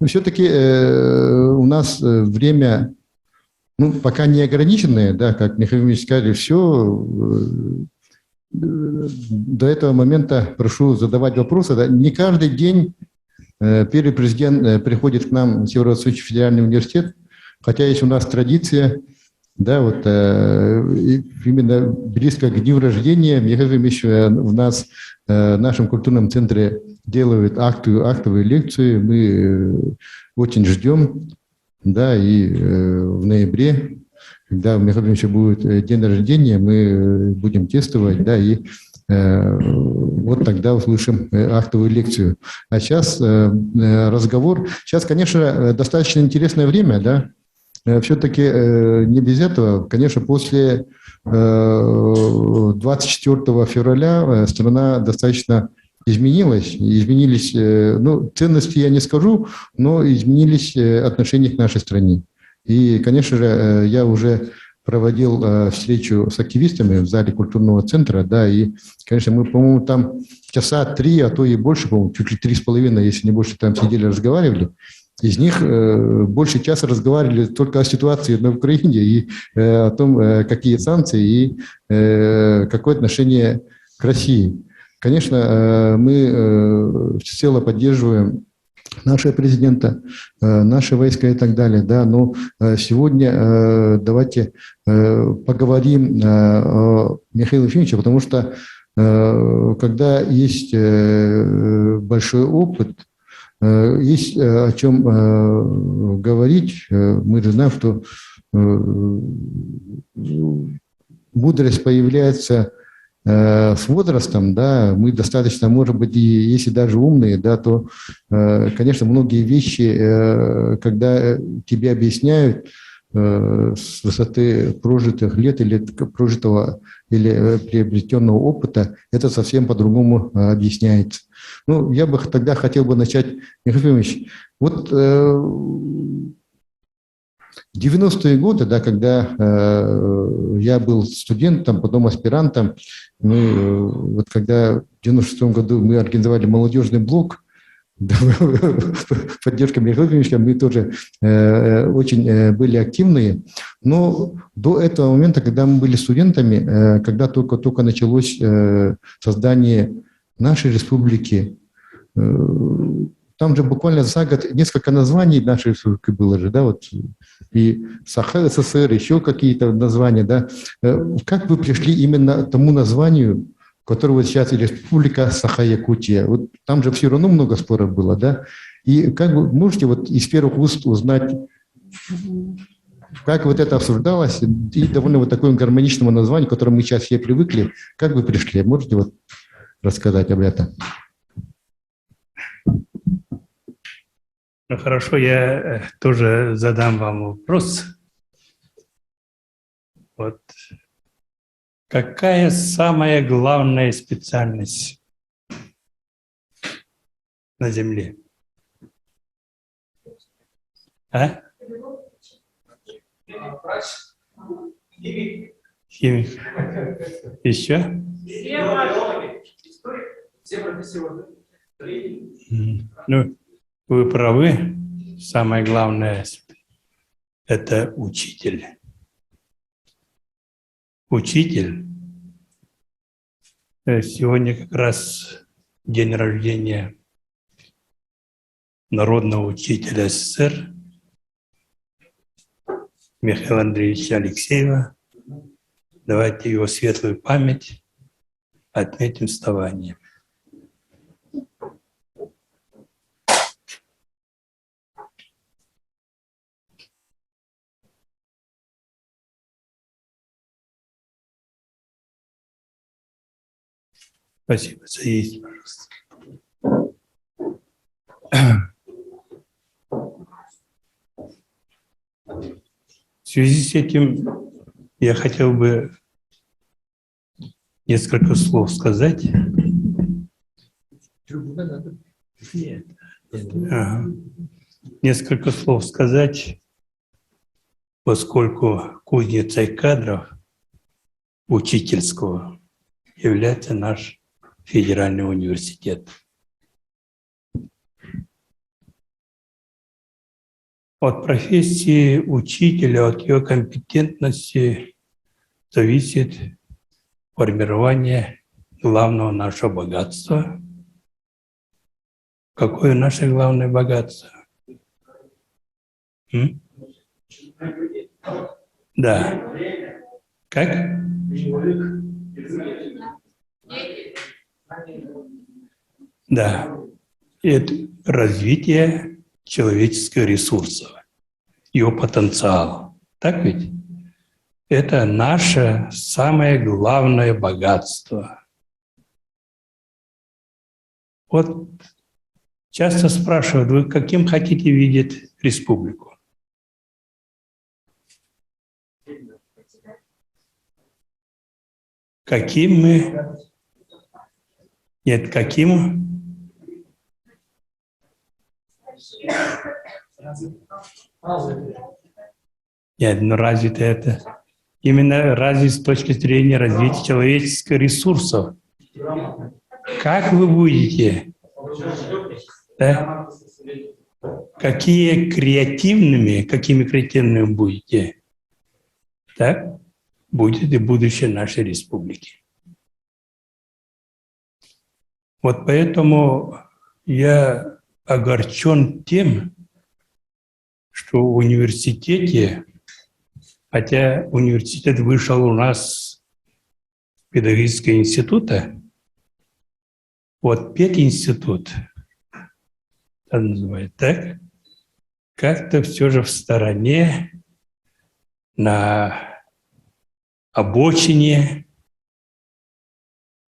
Но все-таки у нас время, ну, пока не ограниченное, да, как Михаил Ильич сказали, все. До этого момента прошу задавать вопросы. Да. Не каждый день первый президент приходит к нам в Северо-Восточный федеральный университет, хотя есть у нас традиция, да, вот именно близко к дню рождения Михаил Ильич в нас, в нашем культурном центре делают актовые лекции. Мы очень ждем, да, и в ноябре, когда у Михаила Ильича будет день рождения, мы будем тестовать, да, и вот тогда услышим актовую лекцию. А сейчас разговор. Сейчас, конечно, достаточно интересное время, да. Все-таки не без этого. Конечно, после 24 февраля страна достаточно изменилась. Изменились, ну, ценности я не скажу, но изменились отношения к нашей стране. И, конечно же, я уже проводил встречу с активистами в зале культурного центра, да, и, конечно, мы, по-моему, там часа 3, а то и больше, по-моему, чуть ли 3,5, если не больше, там сидели, разговаривали. Из них больше часа разговаривали только о ситуации на Украине и о том, какие санкции и какое отношение к России. Конечно, мы всецело поддерживаем нашего президента, наши войска и так далее. Да, но сегодня давайте поговорим о Михаиле Ефимовиче, потому что когда есть большой опыт, есть о чем говорить. Мы же знаем, что мудрость появляется с возрастом, да, мы достаточно, может быть, и если даже умные, да, то, конечно, многие вещи, когда тебе объясняют с высоты прожитых лет или прожитого или приобретенного опыта, это совсем по-другому объясняется. Ну, я бы тогда хотел бы начать, Михаил Ефимович, вот 90-е годы, да, когда я был студентом, потом аспирантом, мы, вот когда в 96-м году мы организовали молодежный блок, поддержка Михаила Ефимовича, мы тоже очень были активные. Но до этого момента, когда мы были студентами, когда только началось создание нашей республики, там же буквально за год несколько названий нашей республики было же, да, вот и Саха СССР, еще какие-то названия, да. Как вы пришли именно к тому названию, которого сейчас Республика Саха-Якутия? Вот там же все равно много споров было, да. И как вы можете вот из первых уст узнать, как вот это обсуждалось, и довольно вот такое гармоничному названию, к которому мы сейчас все привыкли, как вы пришли? Можете вот рассказать об этом? Ну хорошо, я тоже задам вам вопрос. Вот какая самая главная специальность на Земле? А? Химик. Еще? Ну, вы правы. Самое главное – это учитель. Учитель. Сегодня как раз день рождения народного учителя СССР Михаила Андреевича Алексеева. Давайте его светлую память отметим вставанием. Спасибо. Садитесь, пожалуйста. В связи с этим я хотел бы несколько слов сказать. Нет. Ага. Несколько слов сказать, поскольку кузницей кадров учительского является наш федеральный университет. От профессии учителя, от ее компетентности зависит формирование главного нашего богатства. Какое наше главное богатство? М? Да. Как? Да. Это развитие человеческого ресурса, его потенциала. Так ведь? Это наше самое главное богатство. Вот часто спрашивают, вы каким хотите видеть республику? Каким мы? Нет, каким? Нет, ну развито это. Именно развит с точки зрения развития человеческих ресурсов. Как вы будете? Да? Какими креативными будете? Так будет и будущее нашей республики. Вот поэтому я огорчен тем, что в университете, хотя университет вышел у нас с педагогического института, вот пединститут, так называют, так, как-то все же в стороне, на обочине,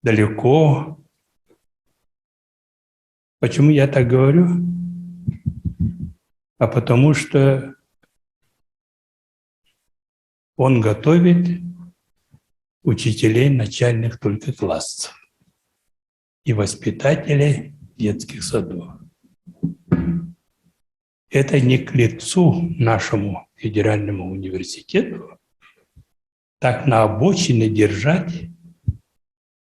далеко. Почему я так говорю? А потому что он готовит учителей начальных только классов и воспитателей детских садов. Это не к лицу нашему федеральному университету так на обочине держать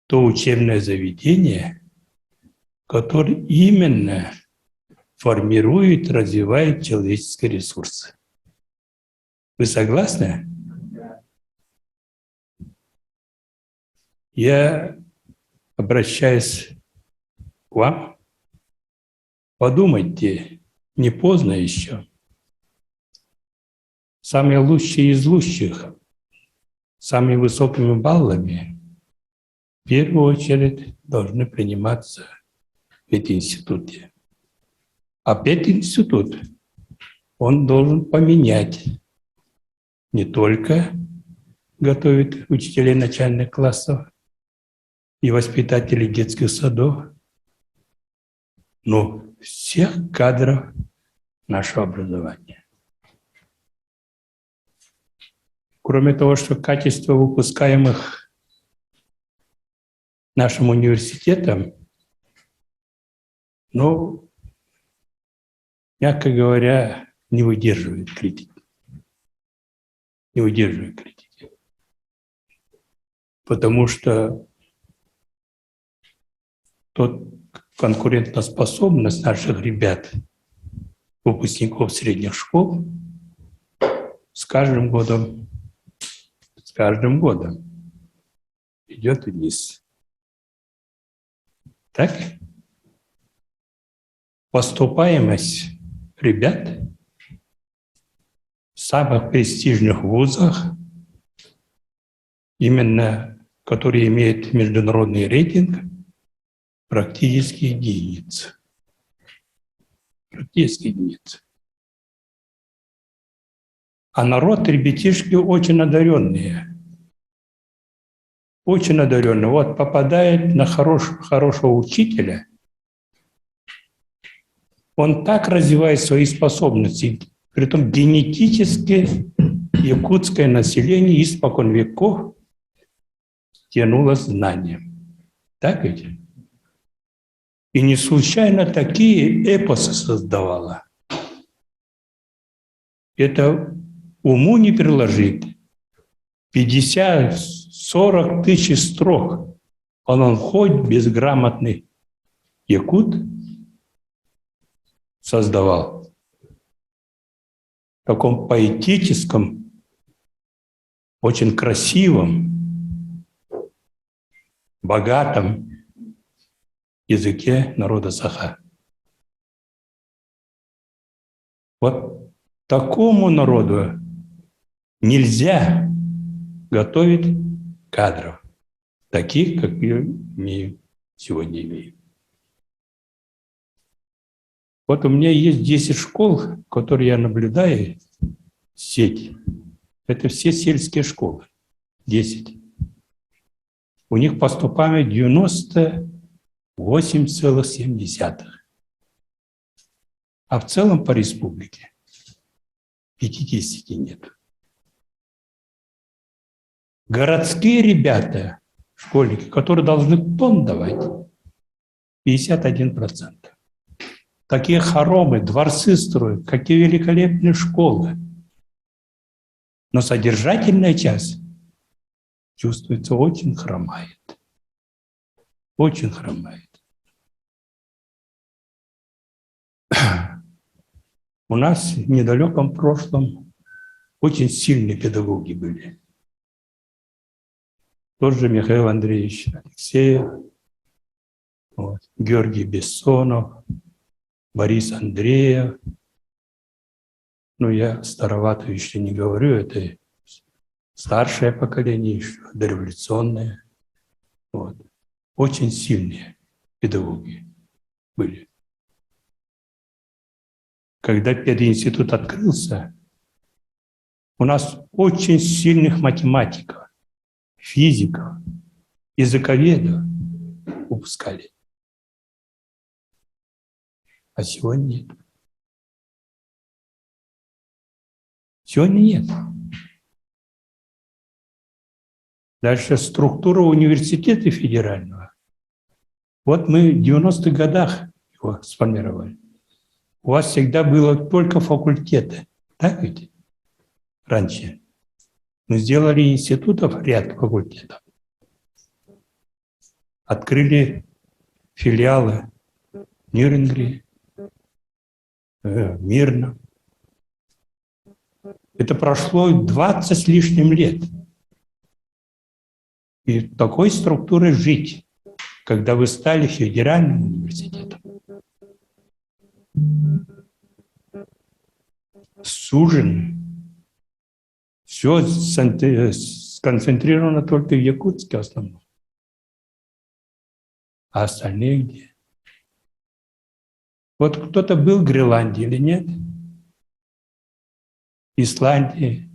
то учебное заведение, которое именно формирует, развивает человеческие ресурсы. Вы согласны? Я обращаюсь к вам. Подумайте, не поздно еще. Самые лучшие из лучших, самыми высокими баллами, в первую очередь должны приниматься в пединституте. А пединститут, он должен поменять не только готовит учителей начальных классов и воспитателей детских садов, но всех кадров нашего образования. Кроме того, что качество выпускаемых нашим университетом, ну, мягко говоря, не выдерживает критики. Не выдерживает критики. Потому что тот конкурентоспособность наших ребят, выпускников средних школ, с каждым годом идет вниз. Так? Поступаемость ребят в самых престижных вузах, именно которые имеют международный рейтинг, практически единица. Практически единица. А народ, ребятишки очень одаренные. Очень одаренные. Вот попадает на хорошего учителя, он так развивает свои способности. Притом генетически якутское население испокон веков тянуло знанием. Так ведь? И не случайно такие эпосы создавала. Это уму не приложить. 50-40 тысяч строк. Он хоть безграмотный якут создавал. таком поэтическом, очень красивом, богатом языке народа Саха. Вот такому народу нельзя готовить кадров, таких, как мы сегодня имеем. Вот у меня есть 10 школ, которые я наблюдаю, сеть. Это все сельские школы, 10. У них поступает 98,7. А в целом по республике 50 нет. Городские ребята, школьники, которые должны тон давать, 51%. Такие хоромы, дворцы строят, какие великолепные школы. Но содержательная часть, чувствуется, очень хромает. Очень хромает. У нас в недалеком прошлом очень сильные педагоги были. Тот же Михаил Андреевич Алексеев, вот, Георгий Бессонов, Борис Андреев. Ну, я старовато еще не говорю, это старшее поколение еще, дореволюционное. Вот. Очень сильные педагоги были. Когда пединститут открылся, у нас очень сильных математиков, физиков, языковедов выпускали. А сегодня нет. Сегодня нет. Дальше структура университета федерального. Вот мы в 90-х годах его сформировали. У вас всегда было только факультеты, так ведь? Раньше. Мы сделали институтов ряд факультетов. Открыли филиалы в Нюрнберге, Мирно. Это прошло 20 с лишним лет. И такой структурой жить, когда вы стали федеральным университетом, сужен, все сконцентрировано только в Якутске в основном. А остальные где? Вот кто-то был в Гренландии или нет? Исландии.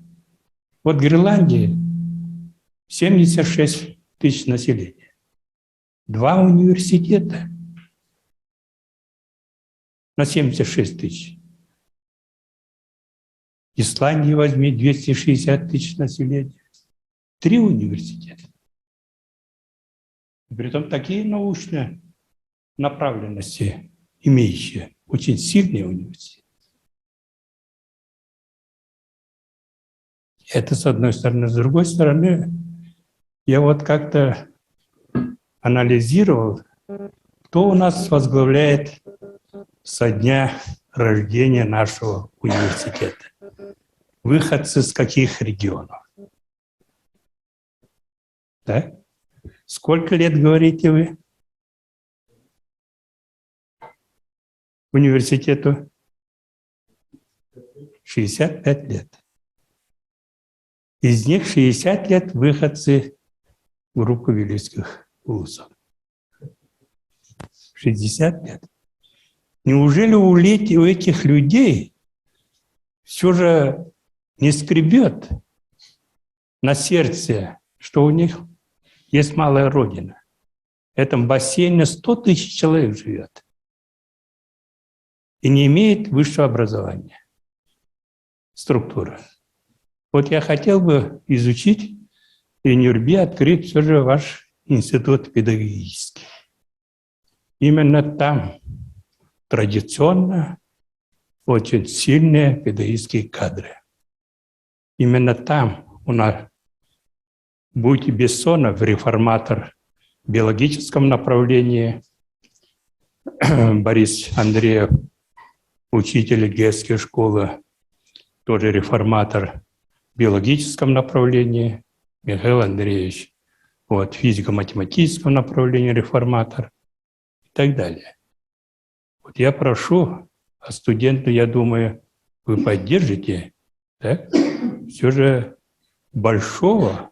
Вот Гренландия 76 тысяч населения. 2 университета на 76 тысяч. Исландии возьми 260 тысяч населения. 3 университета. И притом такие научные направленности имеющие, очень сильные университеты. Это с одной стороны. С другой стороны, я вот как-то анализировал, кто у нас возглавляет со дня рождения нашего университета. Выходцы с каких регионов? Да? Сколько лет, говорите вы, университету? 65 лет. Из них 60 лет выходцы группы Вилюйских улусов. 60 лет. Неужели у этих людей все же не скребет на сердце, что у них есть малая родина? В этом бассейне 100 тысяч человек живет и не имеет высшего образования. Структура. Вот я хотел бы изучить и в Нюрбе открыть все же ваш институт педагогический. Именно там традиционно очень сильные педагогические кадры. Именно там у нас будь Бессонов, реформатор в биологическом направлении, Борис Андреев, учитель гетской школы, тоже реформатор в биологическом направлении, Михаил Андреевич, вот, в физико-математическом направлении реформатор и так далее. Вот я прошу, а студенты, я думаю, вы поддержите, так? Все же большого,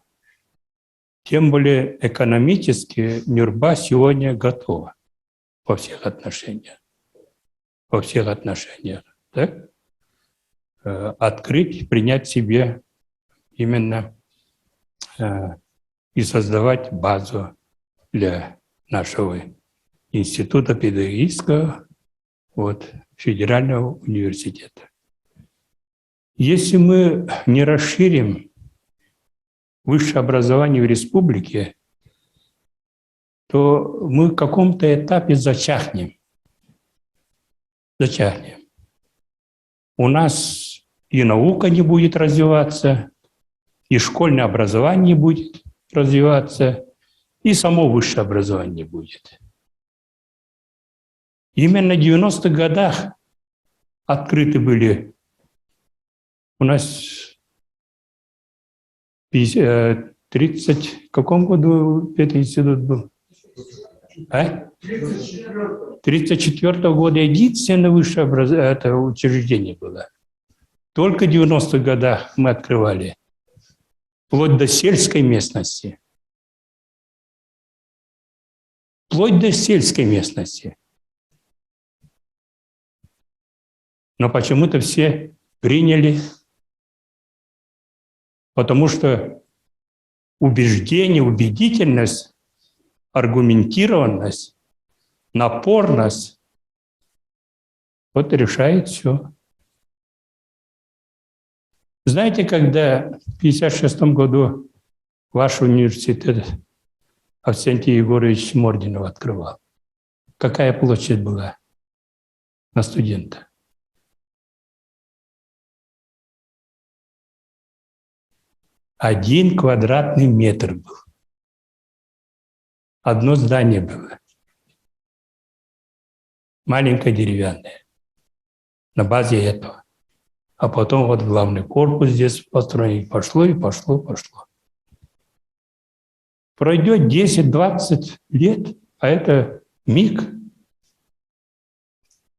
тем более экономически Нюрба сегодня готова во всех отношениях. Во всех отношениях. Так? Открыть, принять себе именно и создавать базу для нашего института педагогического, вот, федерального университета. Если мы не расширим высшее образование в республике, то мы в каком-то этапе зачахнем. Зачахнем. У нас и наука не будет развиваться, и школьное образование не будет развиваться, и само высшее образование не будет. Именно в 90-х годах открыты были у нас 30, в каком году этот институт был? 1934 года единственное высшее это учреждение было. Только в 90-х годах мы открывали, вплоть до сельской местности. Вплоть до сельской местности. Но почему-то все приняли, потому что убеждение, убедительность, аргументированность, напорность вот решает все. Знаете, когда в 1956 году ваш университет Авсентий Егорович Мординов открывал, какая площадь была на студента? 1 квадратный метр был. Одно здание было. Маленькое деревянное. На базе этого. А потом вот главный корпус здесь построен. Пошло и пошло, пошло. Пройдет 10-20 лет, а это миг.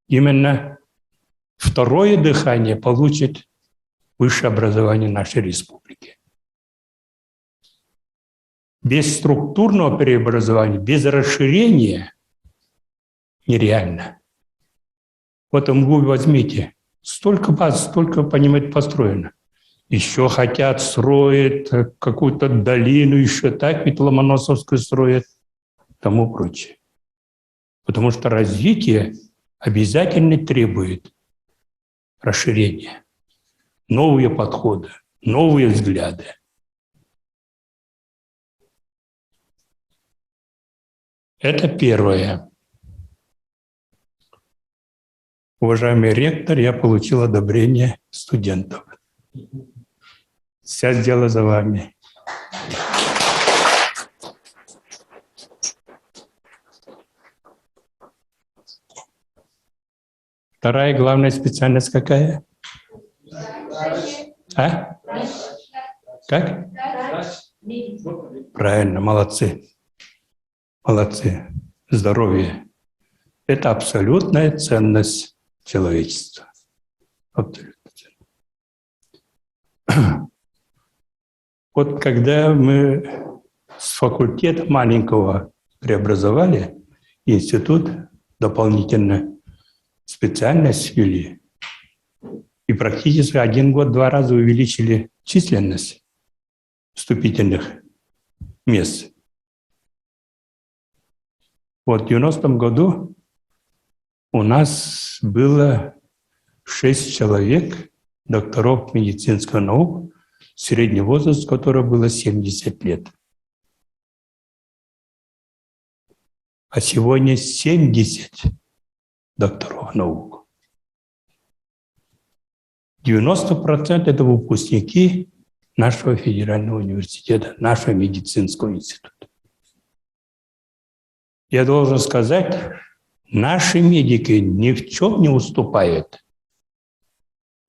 Именно второе дыхание получит высшее образование нашей республики. Без структурного преобразования, без расширения нереально. Вот вы возьмите, столько баз, столько, понимаете, построено. Еще хотят строить какую-то долину, еще так ведь Ломоносовскую строят, тому прочее. Потому что развитие обязательно требует расширения, новые подходы, новые взгляды. Это первое. Уважаемый ректор, я получил одобрение студентов. Сейчас дело за вами. Вторая главная специальность какая? А? Как? Правильно, молодцы. Молодцы. Здоровье. Это абсолютная ценность человечества. Абсолютно ценность. Вот когда мы с факультета маленького преобразовали, институт дополнительно специальность ввели, и практически 1 год 2 раза увеличили численность вступительных мест. Вот в 90-м году у нас было 6 человек, докторов медицинских наук, средний возраст которого было 70 лет. А сегодня 70 докторов наук. 90% это выпускники нашего федерального университета, нашего медицинского института. Я должен сказать, наши медики ни в чем не уступают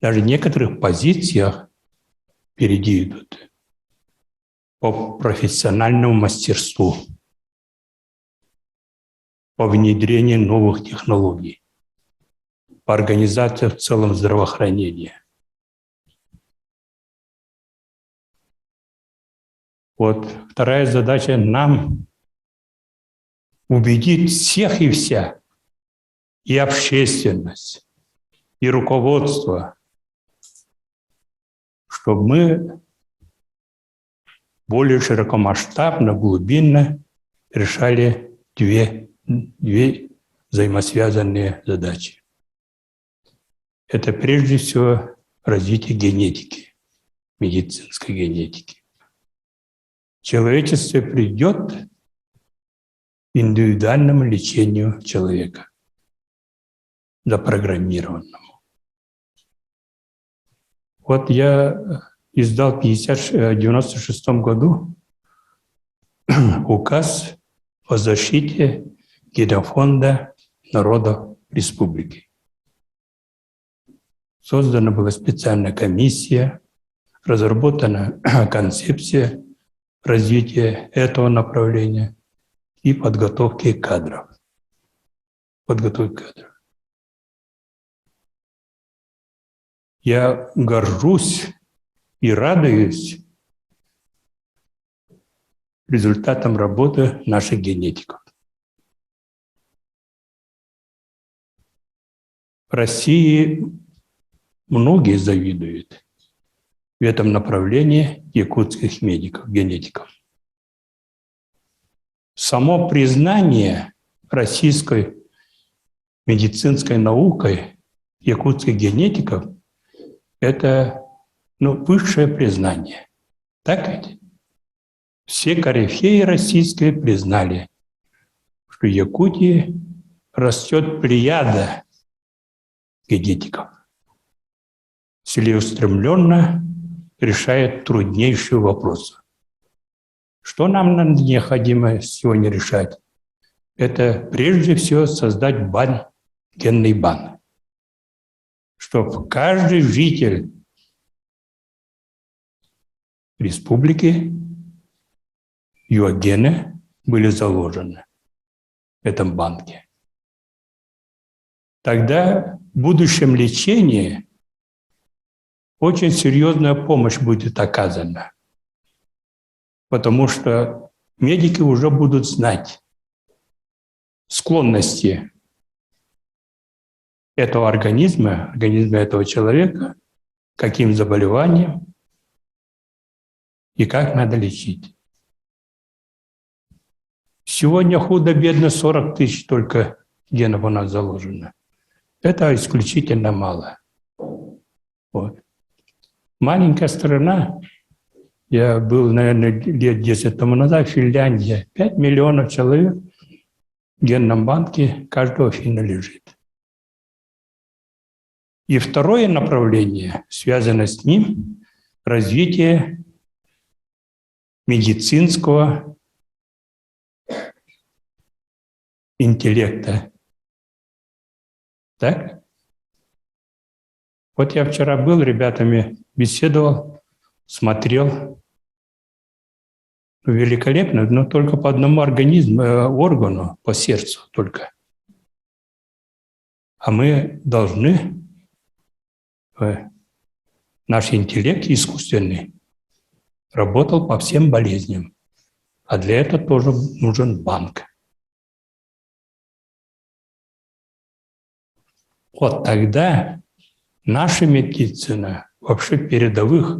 даже в некоторых позициях впереди идут по профессиональному мастерству, по внедрению новых технологий, по организации в целом здравоохранения. Вот вторая задача нам убедить всех и вся, и общественность, и руководство, чтобы мы более широкомасштабно, глубинно решали две взаимосвязанные задачи. Это прежде всего развитие генетики, медицинской генетики. Человечество придет к индивидуальному лечению человека, запрограммированному. Вот я издал в 1996 году указ о защите генофонда народов республики. Создана была специальная комиссия, разработана концепция развития этого направления и подготовки кадров. Я горжусь и радуюсь результатам работы наших генетиков. В России многие завидуют в этом направлении якутских медиков, генетиков. Само признание российской медицинской наукой якутских генетиков – это высшее признание. Так ведь? Все корифеи российские признали, что в Якутии растет плеяда генетиков, целеустремленно решает труднейшие вопросы. Что нам необходимо сегодня решать? Это прежде всего создать генный банк, чтобы каждый житель республики, его гены были заложены в этом банке. Тогда в будущем лечении очень серьезная помощь будет оказана, потому что медики уже будут знать склонности этого организма этого человека, к каким заболеваниям и как надо лечить. Сегодня худо-бедно 40 тысяч только генов у нас заложено. Это исключительно мало. Вот. Маленькая страна, я был, наверное, лет 10 тому назад в Финляндии, 5 миллионов человек в генном банке каждого финна лежит. И второе направление, связано с ним, развитие медицинского интеллекта. Так? Вот я вчера был, ребятами беседовал, смотрел. Великолепно, но только по одному органу, по сердцу только. А мы должны, наш интеллект искусственный работал по всем болезням. А для этого тоже нужен банк. Вот тогда наша медицина вообще передовых,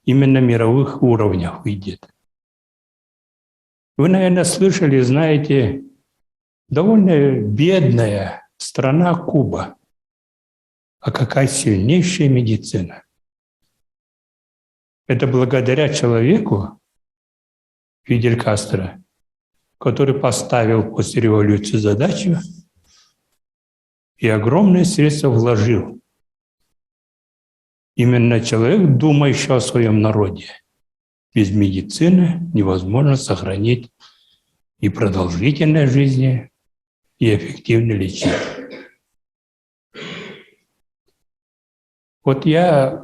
именно мировых уровнях выйдет. Вы, наверное, слышали, знаете, довольно бедная страна Куба. А какая сильнейшая медицина. Это благодаря человеку, Фидель Кастро, который поставил после революции задачу и огромные средства вложил. Именно человек, думающий о своем народе. Без медицины невозможно сохранить и продолжительность жизни, и эффективное лечение. Вот я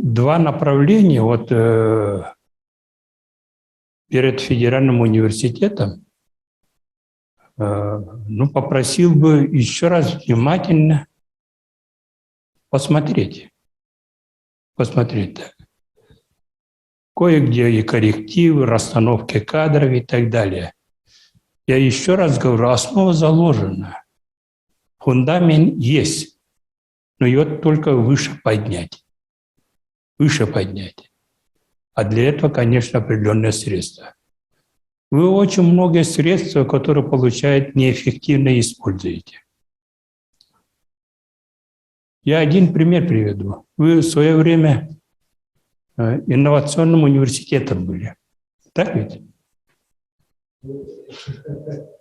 два направления вот перед федеральным университетом попросил бы еще раз внимательно посмотреть так. Кое-где и коррективы, расстановки кадров и так далее. Я еще раз говорю, основа заложена. Фундамент есть, но ее только выше поднять. Выше поднять. А для этого, конечно, определенные средства. Вы очень много средств, которые получаете, неэффективно используете. Я один пример приведу. Вы в свое время инновационным университетом были. Так ведь?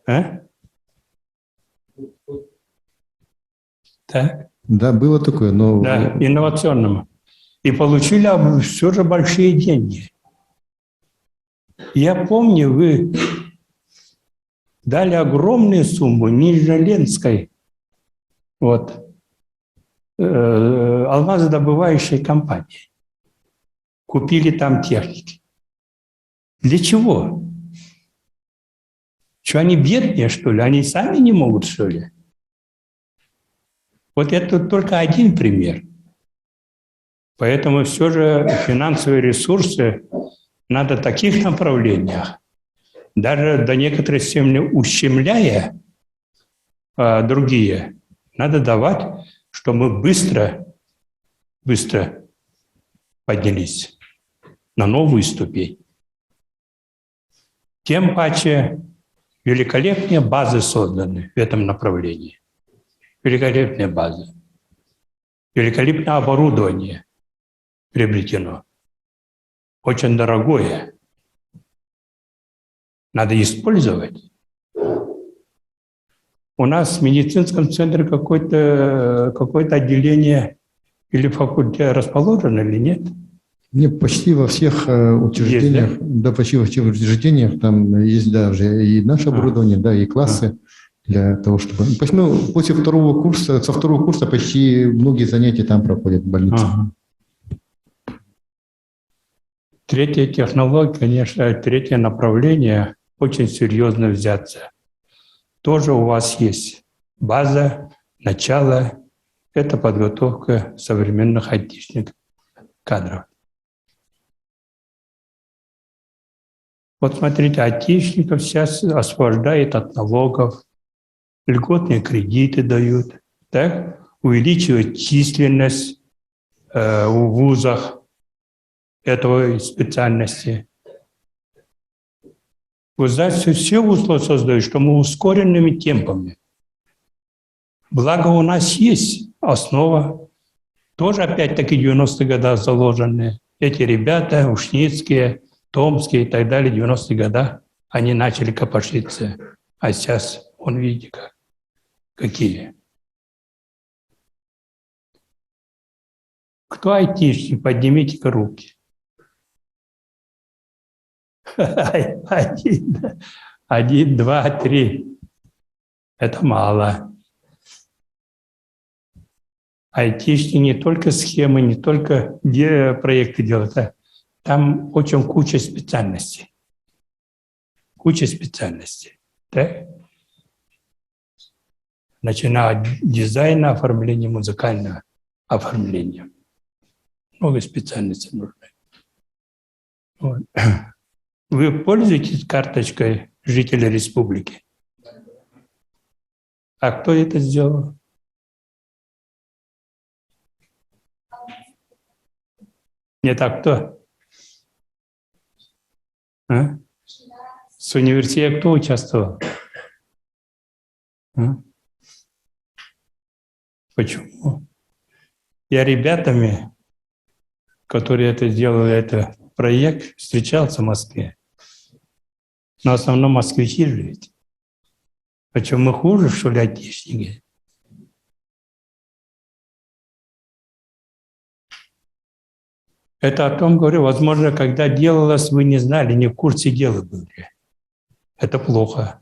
А? Так? Да, было такое, но... Да, инновационным. И получили все же большие деньги. Я помню, вы дали огромную сумму Нижнеленской, алмазодобывающей компании. Купили там техники. Для чего? Что, они бедные, что ли? Они сами не могут, что ли? Вот это только один пример. Поэтому все же финансовые ресурсы надо в таких направлениях, даже до некоторой степени ущемляя другие, надо давать, чтобы мы быстро поднялись на новую ступень. Тем паче великолепные базы созданы в этом направлении. Великолепные базы. Великолепное оборудование приобретено. Очень дорогое. Надо использовать. У нас в медицинском центре какое-то отделение или факультет расположено или нет? Нет, почти во всех учреждениях, есть, да, почти во всех учреждениях там есть, да, уже и наше оборудование, да, и классы для того, чтобы... После второго курса, со второго курса почти многие занятия там проходят в больнице. Третья технология, конечно, третье направление, очень серьезно взяться. Тоже у вас есть база, начало, это подготовка современных айтишных кадров. Вот смотрите, айтишников сейчас освобождают от налогов, льготные кредиты дают, так? Увеличивают численность в вузах этого специальности. Вы знаете, все условия создают, что мы ускоренными темпами. Благо у нас есть основа, тоже опять-таки 90-е годы заложенные. Эти ребята, ушницкие, томские и так далее, 90-е годы, они начали копошиться. А сейчас, он видите, какие. Кто айтишник, поднимите-ка руки. Один, два, три. Это мало. Айтишники не только схемы, не только проекты делают. Там очень куча специальностей. Куча специальностей. Да? Начиная от дизайна, оформления, музыкального оформления. Много специальностей нужны. Вот. Вы пользуетесь карточкой жителя республики? А кто это сделал? Нет, а кто? А? С университета кто участвовал? А? Почему? Я ребятами, которые это делали, это проект, встречался в Москве. Но в основном москвичи живут. Почему мы хуже, что ли, айтишники? Это о том говорю, возможно, когда делалось, вы не знали, не в курсе дела были. Это плохо.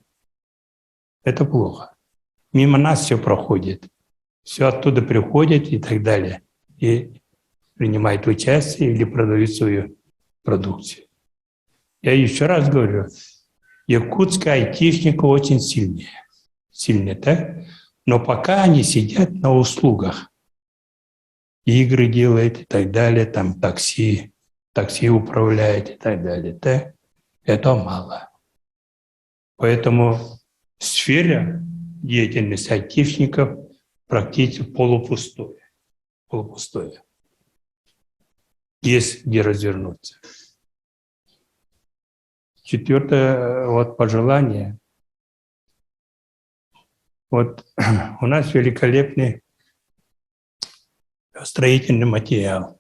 Это плохо. Мимо нас все проходит. Все оттуда приходит и так далее. и принимают участие или продают свою продукцию. Я еще раз говорю, якутская айтишника очень сильные, так? Но пока они сидят на услугах, игры делают и так далее, там такси управляет и так далее, так? Это мало. Поэтому сфера деятельности айтишников практически полупустая. Есть где развернуться. Четвертое пожелание. Вот у нас великолепный строительный материал.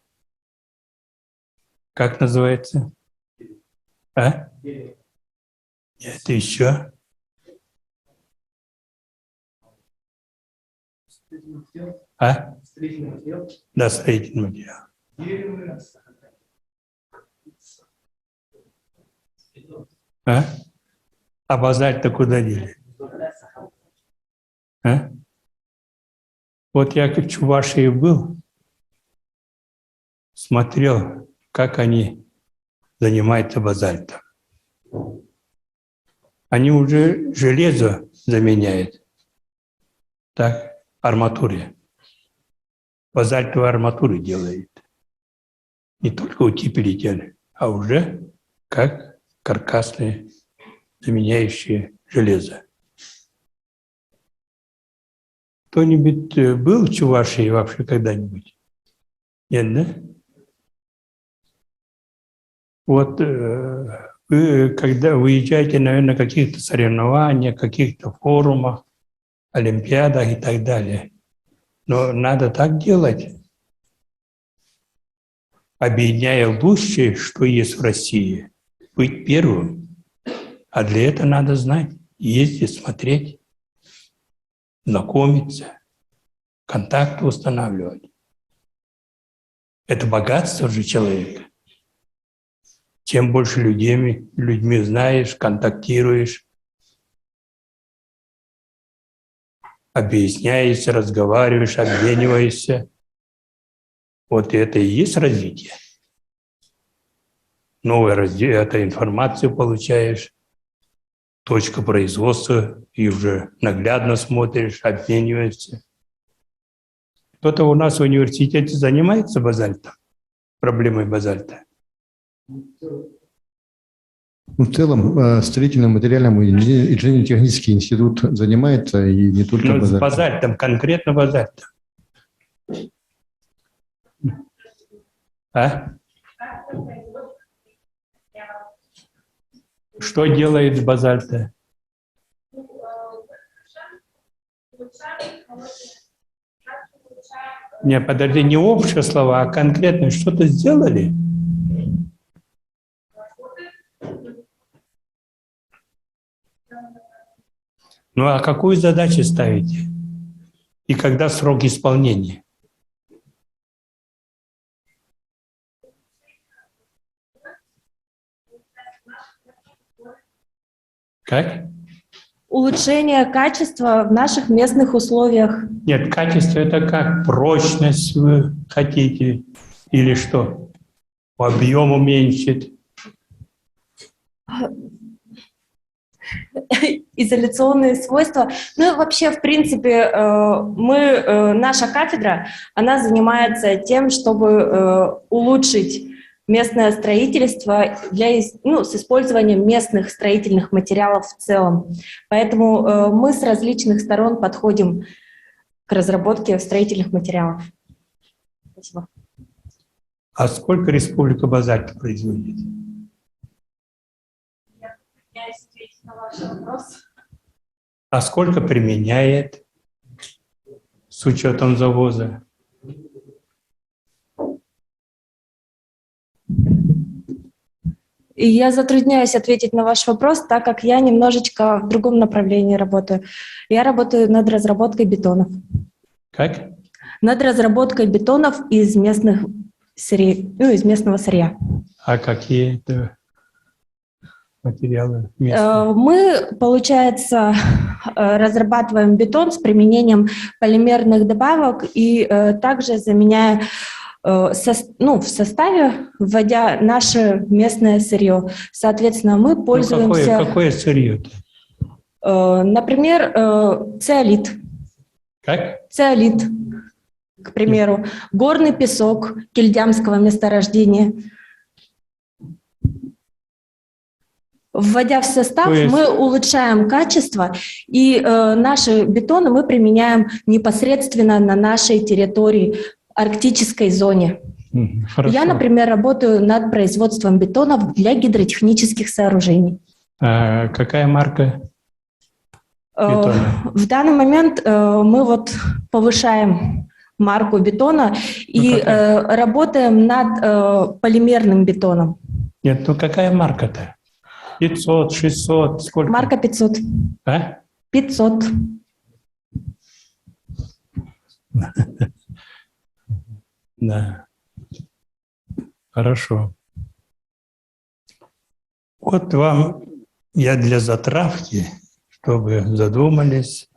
Как называется? А? Это еще? А? Да, строительный материал. А базальт-то куда дели? А? Вот я в Чувашии был, смотрел, как они занимаются базальтом. Они уже железо заменяют, так, арматуре. Базальтовые арматуры делают. Не только утеплитель, а уже как каркасные, заменяющие железо. Кто-нибудь был в Чувашии вообще когда-нибудь? Нет, да? Вот вы, когда выезжаете, наверное, на каких-то соревнованиях, каких-то форумах, олимпиадах и так далее. Но надо так делать, объединяя лучшее, что есть в России, быть первым. А для этого надо знать, ездить, смотреть, знакомиться, контакты устанавливать. Это богатство же человека. Чем больше людьми знаешь, контактируешь, объясняешься, разговариваешь, обмениваешься. Вот это и есть развитие. Новое развитие, это информацию получаешь, точка производства, и уже наглядно смотришь, обмениваешься. Кто-то у нас в университете занимается базальтом, проблемой базальта. Ну, в целом, строительным материалом инженерно-технический институт занимается, и не только Ну, с базальтом, конкретно базальтом. А? Что делает с базальта? Не, подожди, не общие слова, а конкретно что-то сделали? Ну, а какую задачу ставите? И когда срок исполнения? Как? Улучшение качества в наших местных условиях. Нет, качество это как? Прочность вы хотите или что? Объем уменьшить? Изоляционные свойства. Ну, вообще, в принципе, наша кафедра, она занимается тем, чтобы улучшить местное строительство с использованием местных строительных материалов в целом. Поэтому мы с различных сторон подходим к разработке строительных материалов. Спасибо. А сколько республика базальта производит? Я ответить на ваш вопрос. А сколько применяет с учетом завоза? И я затрудняюсь ответить на ваш вопрос, так как я немножечко в другом направлении работаю. Я работаю над разработкой бетонов. Как? Над разработкой бетонов из местного сырья. А какие это материалы местные? Мы, получается, разрабатываем бетон с применением полимерных добавок и также заменяя в составе, вводя наше местное сырье. Соответственно, мы Ну, пользуемся, какое сырье-то? например, циолит. Как? Циолит, к примеру, горный песок кильдямского месторождения. Вводя в состав, То есть- мы улучшаем качество, и наши бетоны мы применяем непосредственно на нашей территории, арктической зоне. Хорошо. Я, например, работаю над производством бетонов для гидротехнических сооружений. А какая марка бетона? В данный момент мы вот повышаем марку бетона и какая? работаем над полимерным бетоном. Нет, ну какая марка-то? 500, 600, сколько? Марка 500. А? 500. Да. Хорошо. Вот вам я для затравки, чтобы задумались,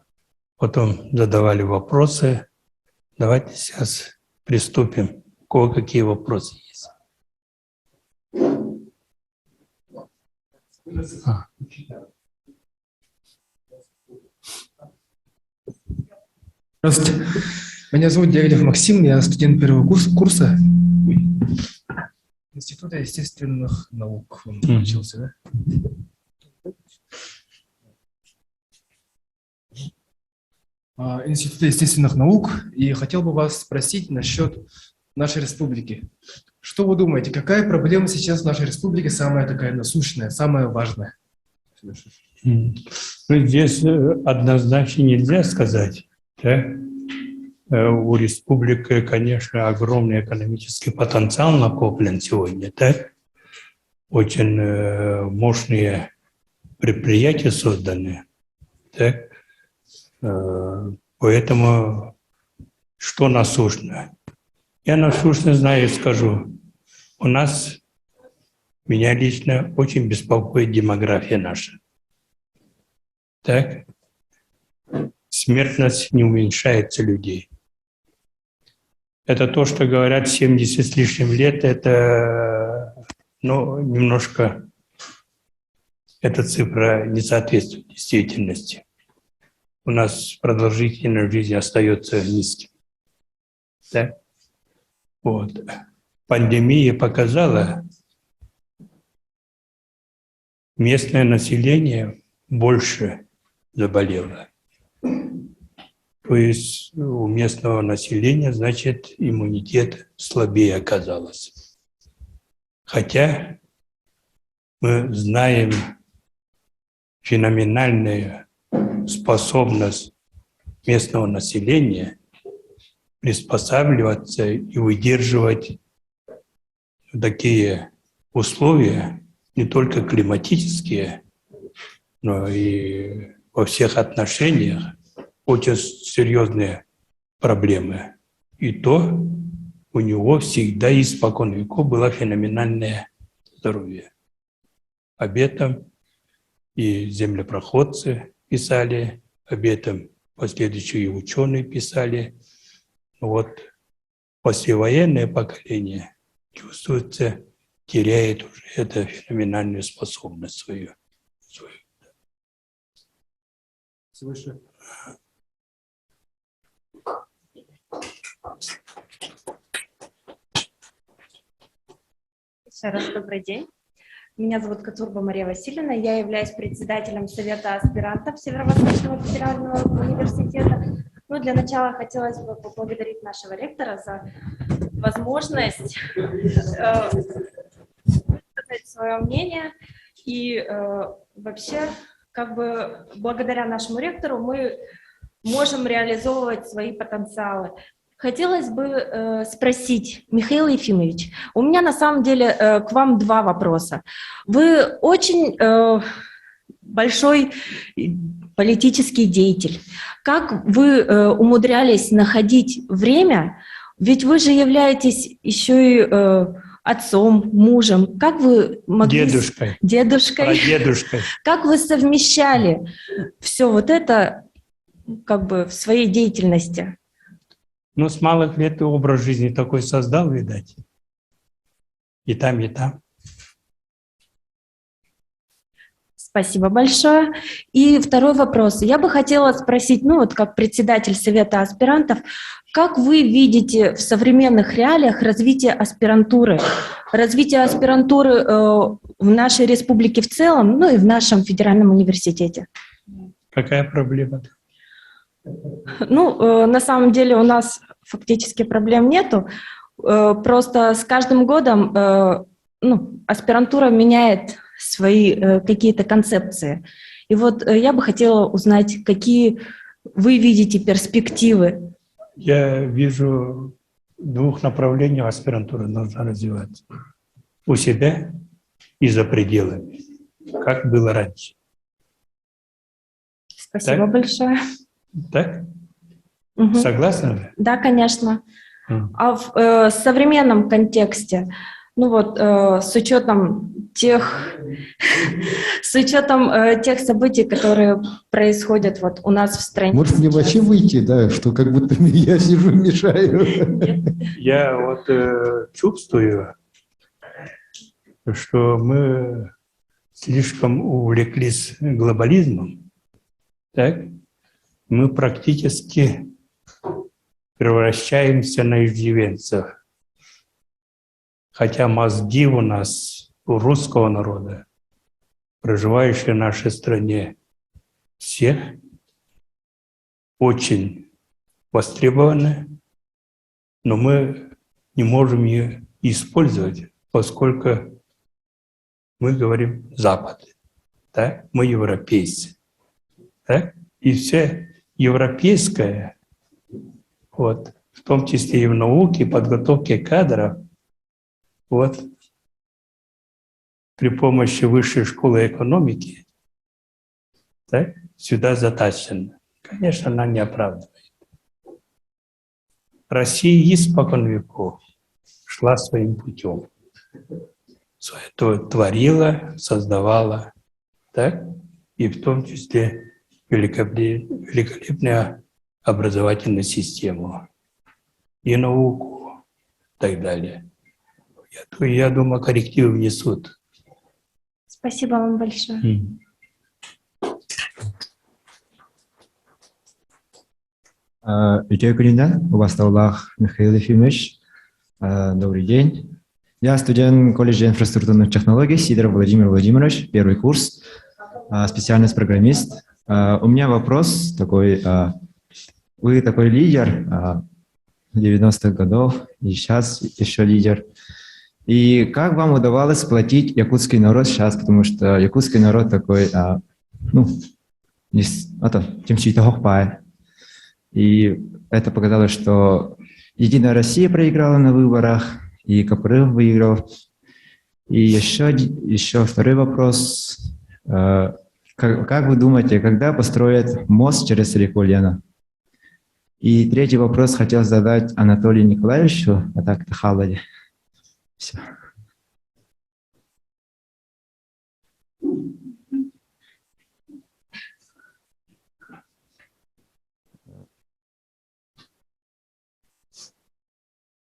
потом задавали вопросы. Давайте сейчас приступим. У кого какие вопросы есть? Здравствуйте. Меня зовут Дягилев Максим, я студент первого курса Института естественных наук. Он учился, да? Института естественных наук. И хотел бы вас спросить насчет нашей республики. Что вы думаете, какая проблема сейчас в нашей республике самая такая насущная, самая важная? Ну, здесь однозначно нельзя сказать. Да? У республики, конечно, огромный экономический потенциал накоплен сегодня. Так? Очень мощные предприятия созданы. Так? Поэтому что насущно? Я насущно знаю и скажу. У нас, меня лично очень беспокоит демография наша. Так? Смертность не уменьшается людей. Это то, что говорят 70 с лишним лет, это немножко, эта цифра не соответствует действительности. У нас продолжительность жизни остается низким. Да? Вот. Пандемия показала, местное население больше заболело. То есть у местного населения, значит, иммунитет слабее оказался. Хотя мы знаем феноменальную способность местного населения приспосабливаться и выдерживать такие условия, не только климатические, но и во всех отношениях, очень серьезные проблемы. И то у него всегда испокон веков было феноменальное здоровье. Об этом и землепроходцы писали, об этом последующие ученые писали. Вот послевоенное поколение, чувствуется, теряет уже эту феноменальную способность свою. Слышу. Еще раз добрый день. Меня зовут Кацурба Мария Васильевна. Я являюсь председателем Совета аспирантов Северо-Восточного федерального университета. Ну, для начала хотелось бы поблагодарить нашего ректора за возможность сказать свое мнение. И вообще, как бы благодаря нашему ректору мы можем реализовывать свои потенциалы. Хотелось бы спросить, Михаил Ефимович, у меня на самом деле к вам два вопроса. Вы очень большой политический деятель. Как вы умудрялись находить время, ведь вы же являетесь еще и отцом, мужем. Как вы могли... Дедушкой, Дедушкой. прадедушкой. Как вы совмещали все вот это как бы в своей деятельности? Ну, с малых лет и образ жизни такой создал, видать. И там, и там. Спасибо большое. И второй вопрос. Я бы хотела спросить, ну вот как председатель Совета аспирантов, как вы видите в современных реалиях развитие аспирантуры? Развитие аспирантуры в нашей республике в целом, ну и в нашем федеральном университете? Какая проблема? Ну, на самом деле у нас фактически проблем нету. Просто с каждым годом аспирантура меняет свои какие-то концепции. И вот я бы хотела узнать, какие вы видите перспективы. Я вижу двух направлений аспирантуры нужно развиваться. У себя и за пределами, как было раньше. Спасибо большое. Так? Мгм. Согласны вы? Да, конечно. А в современном контексте, ну вот, с учетом тех событий, которые происходят вот у нас в стране. Может, мне вообще выйти, да, что как будто я сижу, мешаю. Я вот чувствую, что мы слишком увлеклись глобализмом, так? Мы практически превращаемся на иждивенцев. Хотя мозги у нас, у русского народа, проживающих в нашей стране, всех очень востребованы, но мы не можем ее использовать, поскольку мы говорим «Запад», да? Мы европейцы. Да? И все европейское, вот, в том числе и в науке, подготовке кадров, вот, при помощи высшей школы экономики, да, сюда затащена. Конечно, она не оправдывает. Россия испокон веков шла своим путем. Творила, создавала, так? И в том числе великолепную образовательную систему и науку и так далее. Я думаю, коррективы внесут. Спасибо вам большое. Итак, Бастаулах Михаил Ефимович, добрый день. Я студент колледжа инфраструктурных технологий Сидоров Владимир Владимирович, первый курс, специальность программист. У меня вопрос такой. Вы такой лидер 90-х годов, и сейчас еще лидер. И как вам удавалось сплотить якутский народ сейчас, потому что якутский народ такой, и это показало, что Единая Россия проиграла на выборах, и КПРФ выиграл. И еще второй вопрос. Как вы думаете, когда построят мост через реку Лена? И третий вопрос хотел задать Анатолию Николаевичу, а так-то Халаде. Все.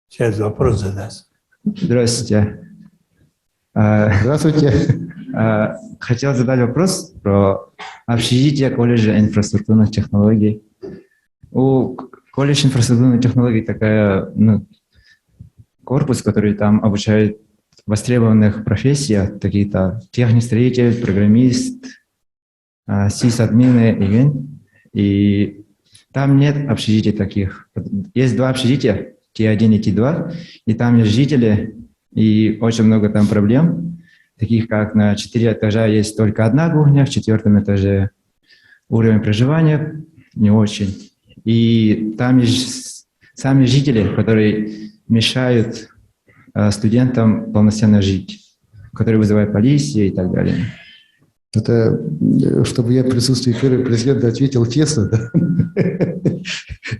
Сейчас вопрос задаст. Здравствуйте. Здравствуйте. Хотел задать вопрос про общежитие колледжа инфраструктурных технологий. У колледжа инфраструктурных технологий такая, корпус, который там обучает востребованных профессиях, такие-то техник-строитель, программист, сисадмины, и там нет общежитий таких. Есть два общежития, Т1 и Т2, и там есть жители, и очень много там проблем, таких как на 4 этажа есть только одна кухня, в 4 этаже уровень проживания не очень. И там есть сами жители, которые мешают студентам полноценно жить, которые вызывают полицию и так далее. Это, чтобы я в присутствии первого президента ответил честно, да?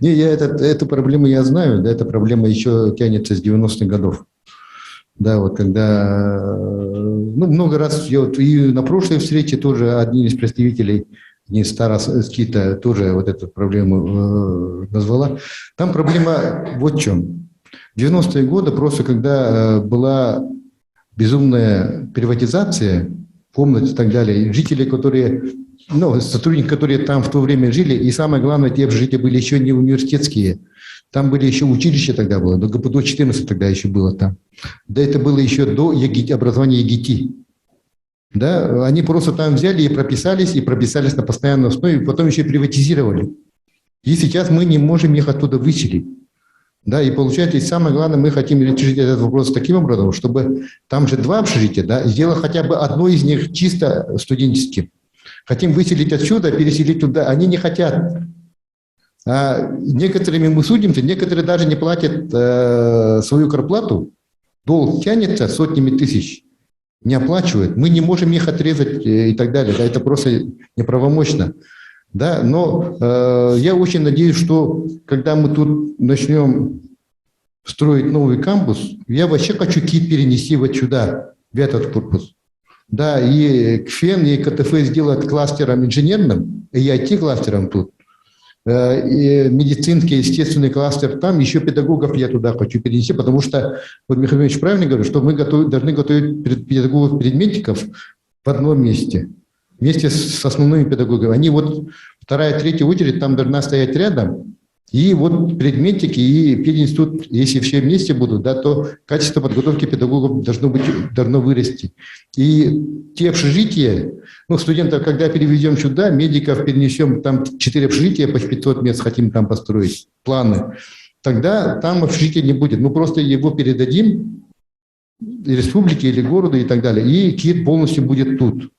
Не, эту проблему я знаю, да, эта проблема еще тянется с 90-х годов. Да, вот когда, ну, много раз, я вот и на прошлой встрече тоже одни из представителей, не Староскита, тоже вот эту проблему назвала. Там проблема вот в чем. В 90-е годы просто когда была безумная приватизация комнат и так далее, жители, которые, ну, сотрудники, которые там в то время жили, и самое главное, те общежития были еще не университетские, там были еще училища тогда было, до ГПТО-14 тогда еще было там. Да это было еще до образования ЕГИТИ. Да, они просто там взяли и прописались на постоянной основе, и потом еще и приватизировали. И сейчас мы не можем их оттуда выселить. Да, и получается, и самое главное, мы хотим решить этот вопрос таким образом, чтобы там же 2 общежития, да, сделать хотя бы одно из них чисто студенческим. Хотим выселить отсюда, переселить туда. Они не хотят. А некоторыми мы судимся, некоторые даже не платят свою зарплату, долг тянется сотнями тысяч, не оплачивают. Мы не можем их отрезать и так далее. Да, это просто неправомочно. Да, но я очень надеюсь, что когда мы тут начнем строить новый кампус, я вообще хочу КИТ перенести вот сюда, в этот корпус. Да, и КФЕН, и КТФ сделать кластером инженерным, и IT-кластером тут. И медицинский, естественный кластер там, еще педагогов я туда хочу перенести, потому что, вот Михаил Ильич правильно говорит, что мы должны готовить педагогов-предметников в одном месте, вместе с основными педагогами. Они вот 2-я, 3-я очередь там должна стоять рядом, и вот предметики и пединститут, если все вместе будут, да, то качество подготовки педагогов должно вырасти. И те общежития, ну, студентов, когда переведем сюда, медиков перенесем, там 4 общежития по 500 мест хотим там построить, планы, тогда там общежития не будет. Ну, просто его передадим республике или городу и так далее, и КИТ полностью будет тут.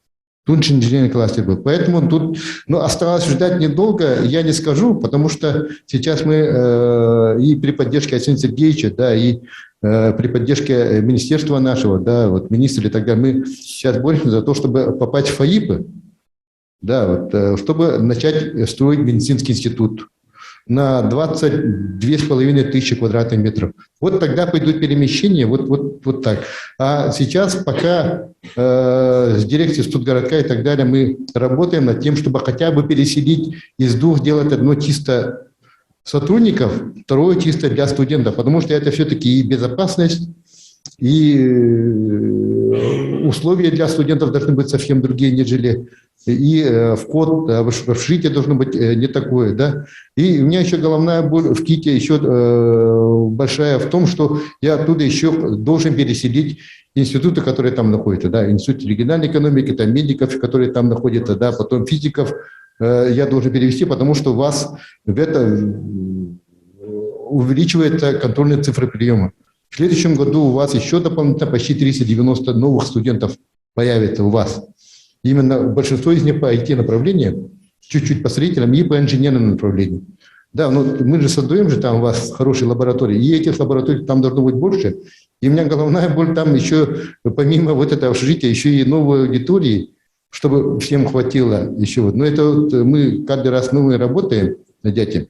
Тут же инженерный кластер был. Поэтому тут, ну, осталось ждать недолго, я не скажу, потому что сейчас мы и при поддержке Александра Сергеевича, да, и при поддержке министерства нашего, да, вот министра и так далее, мы сейчас боремся за то, чтобы попасть в ФАИПы, да, вот, чтобы начать строить медицинский институт на 22,5 тысячи квадратных метров. Вот тогда пойдут перемещения, вот так. А сейчас пока с дирекцией студгородка и так далее мы работаем над тем, чтобы хотя бы переселить из 2 сделать одно чисто сотрудников, 2 чисто для студентов, потому что это все-таки и безопасность, и условия для студентов должны быть совсем другие, нежели и вход в общежитие должно быть не такое, да. И у меня еще головная боль в КИТе еще большая в том, что я оттуда еще должен переселить институты, которые там находятся, да, институт региональной экономики, там медиков, которые там находятся, да, потом физиков я должен перевести, потому что у вас в это увеличивается контрольные цифры приема. В следующем году у вас еще дополнительно почти 390 новых студентов появится у вас. Именно большинство из них по IT-направлению, чуть-чуть по строительным и по инженерным направлениям. Да, но мы же создаем же там у вас хорошие лаборатории, и этих лабораторий там должно быть больше. И у меня головная боль там еще, помимо вот этого общежития, еще и новой аудитории, чтобы всем хватило еще. Но это вот мы каждый раз мы работаем над этим.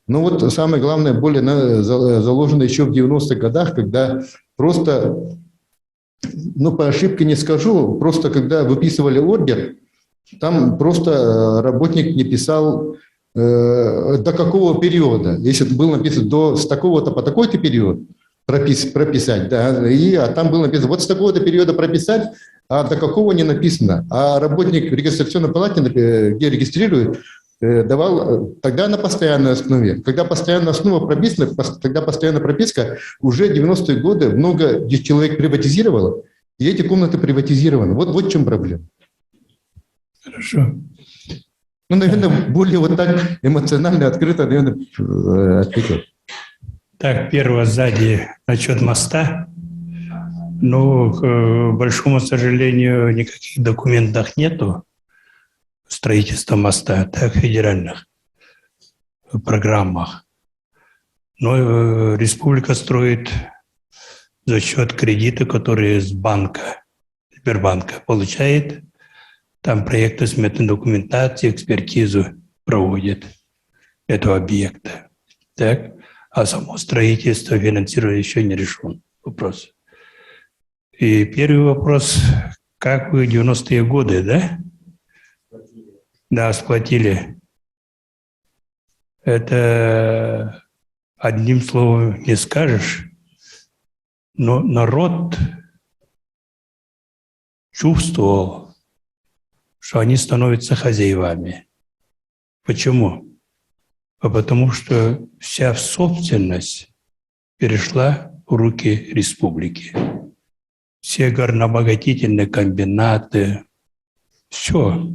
Но вот самое главное, боль она заложена еще в 90-х годах, когда просто... Ну, по ошибке не скажу, просто когда выписывали ордер, там просто работник не писал до какого периода. Если было написано с такого-то по такой-то период прописать, да, а там было написано вот с такого-то периода прописать, а до какого не написано. А работник в регистрационной палате, где регистрирует, давал тогда на постоянной основе. Когда постоянная основа прописана, тогда постоянная прописка, уже 90-е годы много человек приватизировало, и эти комнаты приватизированы. Вот в чем проблема. Хорошо. Ну, наверное, более вот так эмоционально, открыто, наверное, ответил. Так, первое сзади насчет моста. Но, к большому сожалению, никаких документов нету строительства моста, так, в федеральных программах. Но республика строит за счет кредита, которые с банка, Сбербанка получает. Там проекты, сметной документации, экспертизу проводит этого объекта. Так? А само строительство, финансирование еще не решен вопрос. И первый вопрос, как вы 90-е годы, да? Да, сплотили. Это одним словом не скажешь, но народ чувствовал, что они становятся хозяевами. Почему? А потому что вся собственность перешла в руки республики. Все горнообогатительные комбинаты, все.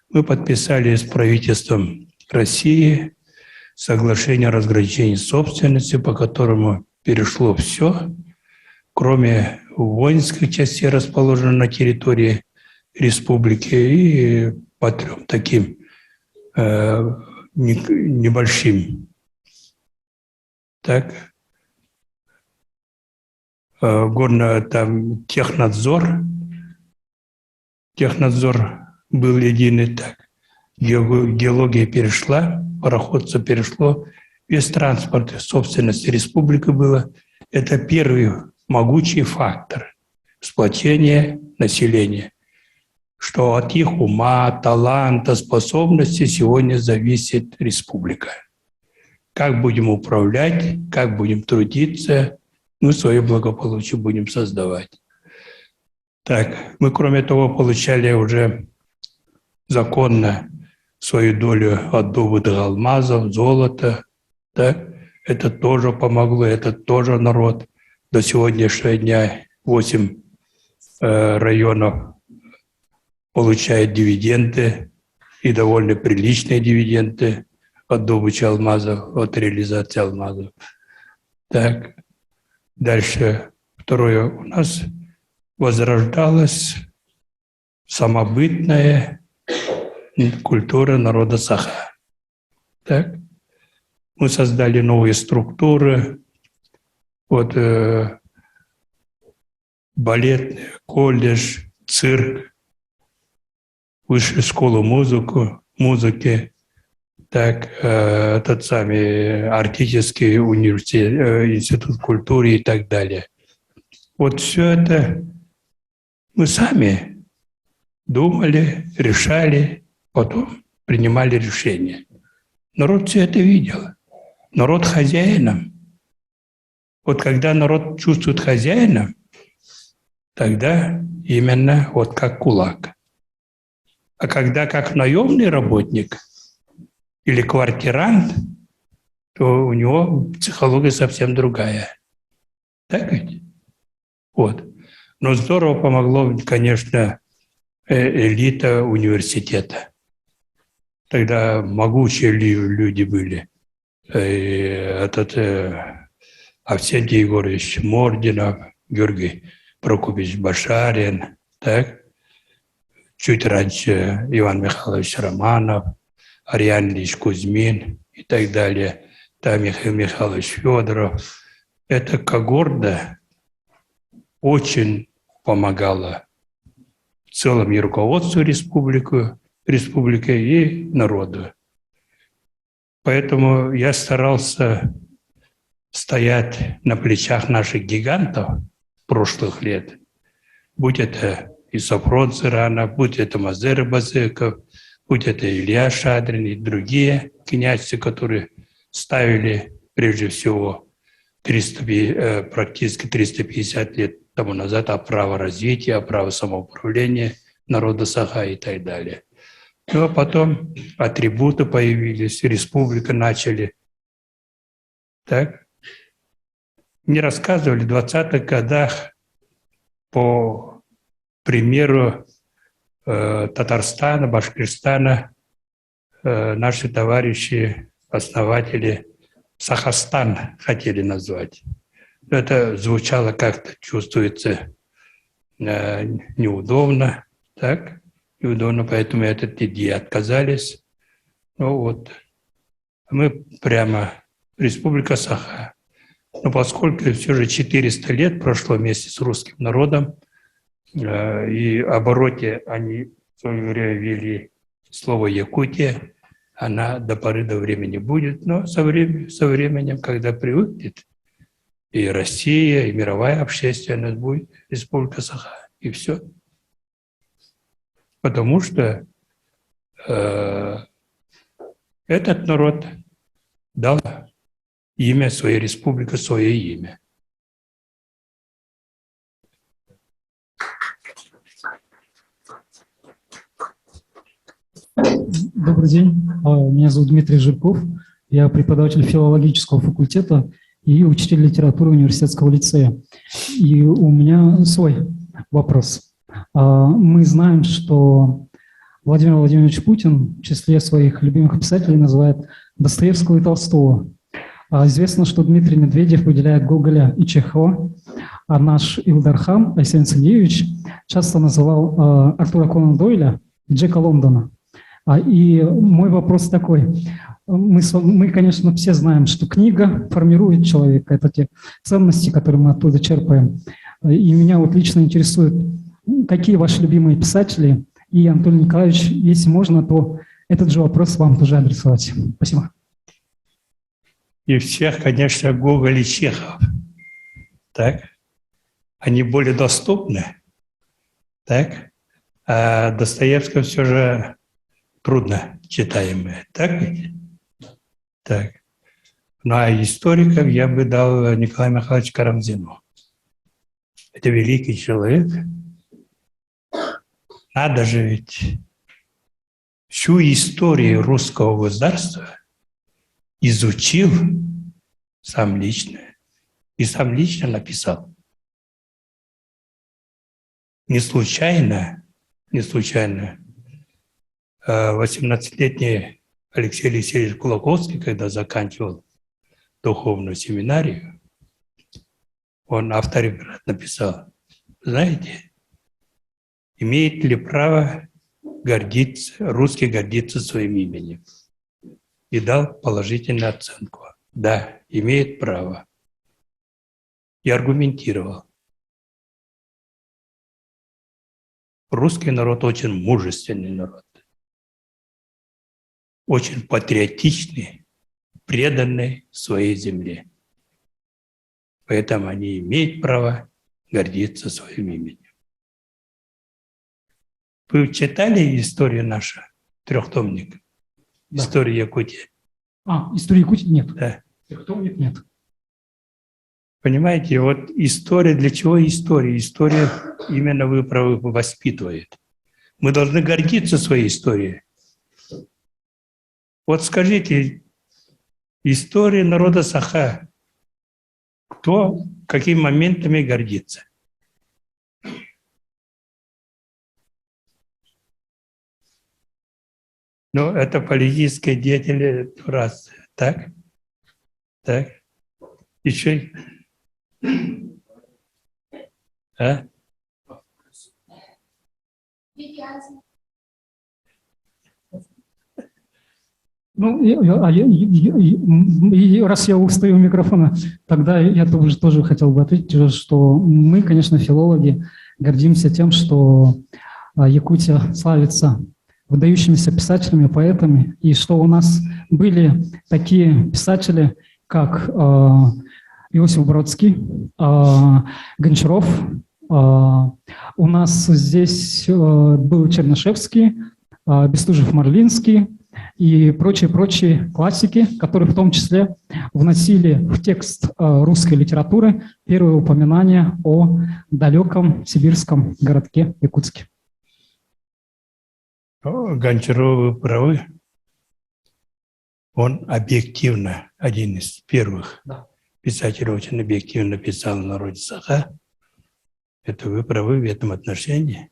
Мы подписали с правительством России соглашение о разграничении собственности, по которому перешло все, кроме воинских частей, расположенных на территории республики, и по трем таким небольшим. Так, там технадзор был единый, так. Геология перешла, пароходство перешло, весь транспорт, собственность республики было. Это первый могучий фактор сплочения населения, что от их ума, таланта, способности сегодня зависит республика. Как будем управлять, как будем трудиться, мы свое благополучие будем создавать. Так, мы, кроме того, получали уже законно свою долю от добытых алмазов, золота. Так? Это тоже помогло, это тоже народ. До сегодняшнего дня 8 районов получают дивиденды, и довольно приличные дивиденды от добычи алмазов, от реализации алмазов. Так, дальше второе. У нас возрождалась самобытная культура народа Саха. Так? Мы создали новые структуры, вот, балетный колледж, цирк, высшую школу музыки, так, тот самый артистический университет, институт культуры и так далее. Вот все это мы сами думали, решали, потом принимали решения. Народ все это видел. Народ хозяином. Вот когда народ чувствует хозяином, тогда именно вот как кулак. А когда как наемный работник или квартирант, то у него психология совсем другая. Так ведь? Вот. Но здорово помогло, конечно, элита университета. Тогда могучие люди были. Авсентий Егорович Мординов, Георгий Прокопьевич Башарин, так? Чуть раньше Иван Михайлович Романов, Ариан Ильич Кузьмин и так далее, там Михаил Михайлович Федоров. Эта когорта очень помогала в целом и руководству республики, и народу. Поэтому я старался стоять на плечах наших гигантов прошлых лет, будь это Исафрон Цыранов, будь это Мазер Базыков, будь это Илья Шадрин и другие князья, которые ставили прежде всего практически 350 лет тому назад о право развития, о право самоуправления народа Саха и так далее. Ну а потом атрибуты появились, республика начали. Так? Мне рассказывали в 20-х годах по примеру Татарстана, Башкирстана, наши товарищи, основатели Сахастан хотели назвать. Это звучало как-то, чувствуется неудобно, так? Неудобно, поэтому от этой идеи отказались. Ну вот, мы прямо Республика Саха. Но поскольку все же 400 лет прошло вместе с русским народом, и в обороте они в свое время ввели слово Якутия, она до поры до времени будет, но со временем, когда привыкнет и Россия, и мировая общественность будет Республика Саха. И все. Потому что этот народ дал имя своей республике, свое имя. Добрый день, меня зовут Дмитрий Жирков, я преподаватель филологического факультета и учитель литературы университетского лицея. И у меня свой вопрос. Мы знаем, что Владимир Владимирович Путин в числе своих любимых писателей называет Достоевского и Толстого. Известно, что Дмитрий Медведев выделяет Гоголя и Чехова, а наш Илдархан Алексей Сергеевич часто называл Артура Конан Дойля и Джека Лондона. И мой вопрос такой. Мы, конечно, все знаем, что книга формирует человека. Это те ценности, которые мы оттуда черпаем. И меня вот лично интересует, какие ваши любимые писатели. И, Анатолий Николаевич, если можно, то этот же вопрос вам тоже адресовать. Спасибо. И всех, конечно, Гоголь и Чехов. Так? Они более доступны. Так? А Достоевского все же трудно читаемые. Так ведь? Так. Ну, а историков я бы дал Николаю Михайловичу Карамзину. Это великий человек. Надо же ведь всю историю русского государства изучил сам лично. И сам лично написал. Не случайно 18-летний Алексей Алексеевич Кулаковский, когда заканчивал духовную семинарию, он авторитетно написал, знаете, имеет ли право русский гордиться своим именем? И дал положительную оценку. Да, имеет право. И аргументировал. Русский народ очень мужественный народ. Очень патриотичный, преданный своей земле. Поэтому они имеют право гордиться своим именем. Вы читали историю нашу, трехтомник? Да. История Якутии? История Якутии нет. Да. Трехтомник нет. Понимаете, вот история, для чего история? История именно воспитывает. Мы должны гордиться своей историей. Вот скажите, история народа Саха, кто какими моментами гордится? Ну, это политические деятели раз, так? Так? Еще? А? Раз я устаю у микрофона, тогда я тоже хотел бы ответить, что мы, конечно, филологи, гордимся тем, что Якутия славится выдающимися писателями, поэтами, и что у нас были такие писатели, как Иосиф Бродский, Гончаров, у нас здесь был Чернышевский, Бестужев-Марлинский и прочие классики, которые в том числе вносили в текст русской литературы первое упоминание о далеком сибирском городке Якутске. Гончаров, вы правы. Он объективно, один из первых писателей, очень объективно писал о народе Саха. Это вы правы в этом отношении.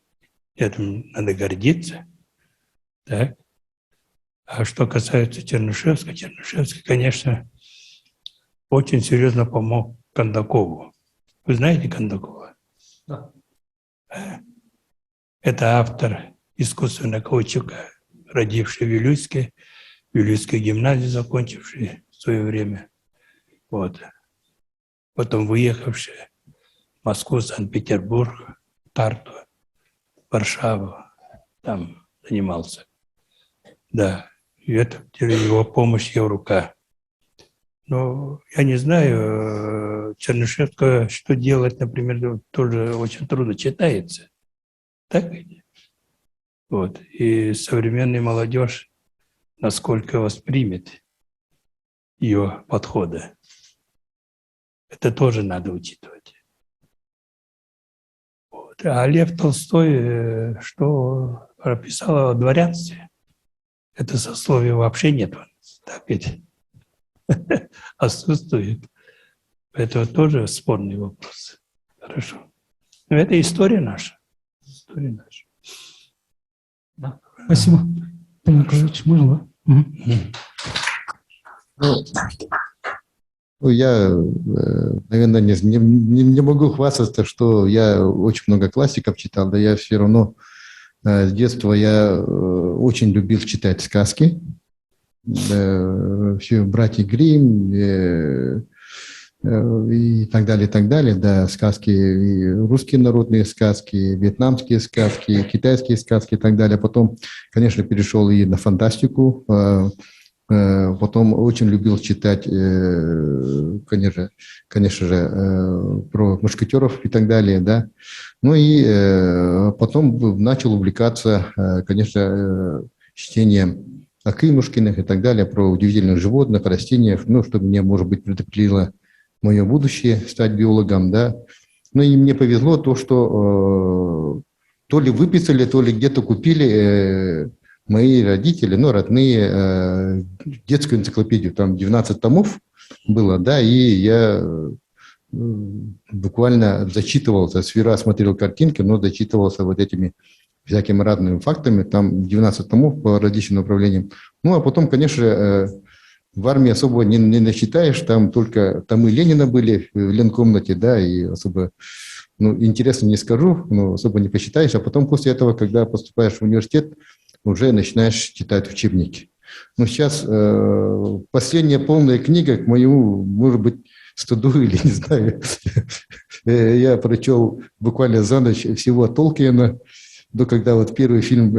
Этим надо гордиться. Так. А что касается Чернышевского, Чернышевский, конечно, очень серьезно помог Кондакову. Вы знаете Кондакова? Да. Это автор искусственного каучука, родивший в Вилюйске, Вилюйскую гимназию закончивший в свое время. Вот. Потом выехавший в Москву, Санкт-Петербург, Тарту, Варшаву, там занимался. Да, и это его помощь, его рука. Но я не знаю, Чернышевского «Что делать», например, тоже очень трудно читается. Так ведь? Вот. И современная молодежь насколько воспримет ее подходы. Это тоже надо учитывать. Вот. А Лев Толстой, что прописал о дворянстве? Это сословие вообще нет. Так ведь отсутствует. Это тоже спорный вопрос. Хорошо. Но это история наша. История наша. Да. Спасибо. Павел Николаевич, можно, да? Мгм. Ну, я, наверное, не могу хвастаться, что я очень много классиков читал, да я все равно с детства я очень любил читать сказки. Все братья Гримм и так далее, да, сказки, и русские народные сказки, вьетнамские сказки, китайские сказки и так далее. Потом, конечно, перешел и на фантастику. Потом очень любил читать, конечно же, про мушкетеров и так далее, да. Ну и потом начал увлекаться, конечно, чтением Акимушкиных и так далее, про удивительных животных, растениях, ну, что мне, может быть, предопределило мое будущее, стать биологом, да. Ну и мне повезло то, что то ли выписали, то ли где-то купили мои родители, ну, родные, детскую энциклопедию, там 12 томов было, да, и я буквально зачитывался, с Вера смотрел картинки, но зачитывался вот этими всякими разными фактами, там 12 томов по различным направлениям. Ну, а потом, конечно, в армии особо не насчитаешь, там только томы Ленина были в ленкомнате, да, и особо, ну, интересно не скажу, но особо не посчитаешь, а потом после этого, когда поступаешь в университет, уже начинаешь читать учебники. Ну, сейчас последняя полная книга, к моему, может быть, стыду или не знаю, я прочел буквально за ночь всего Толкиена, до когда вот первый фильм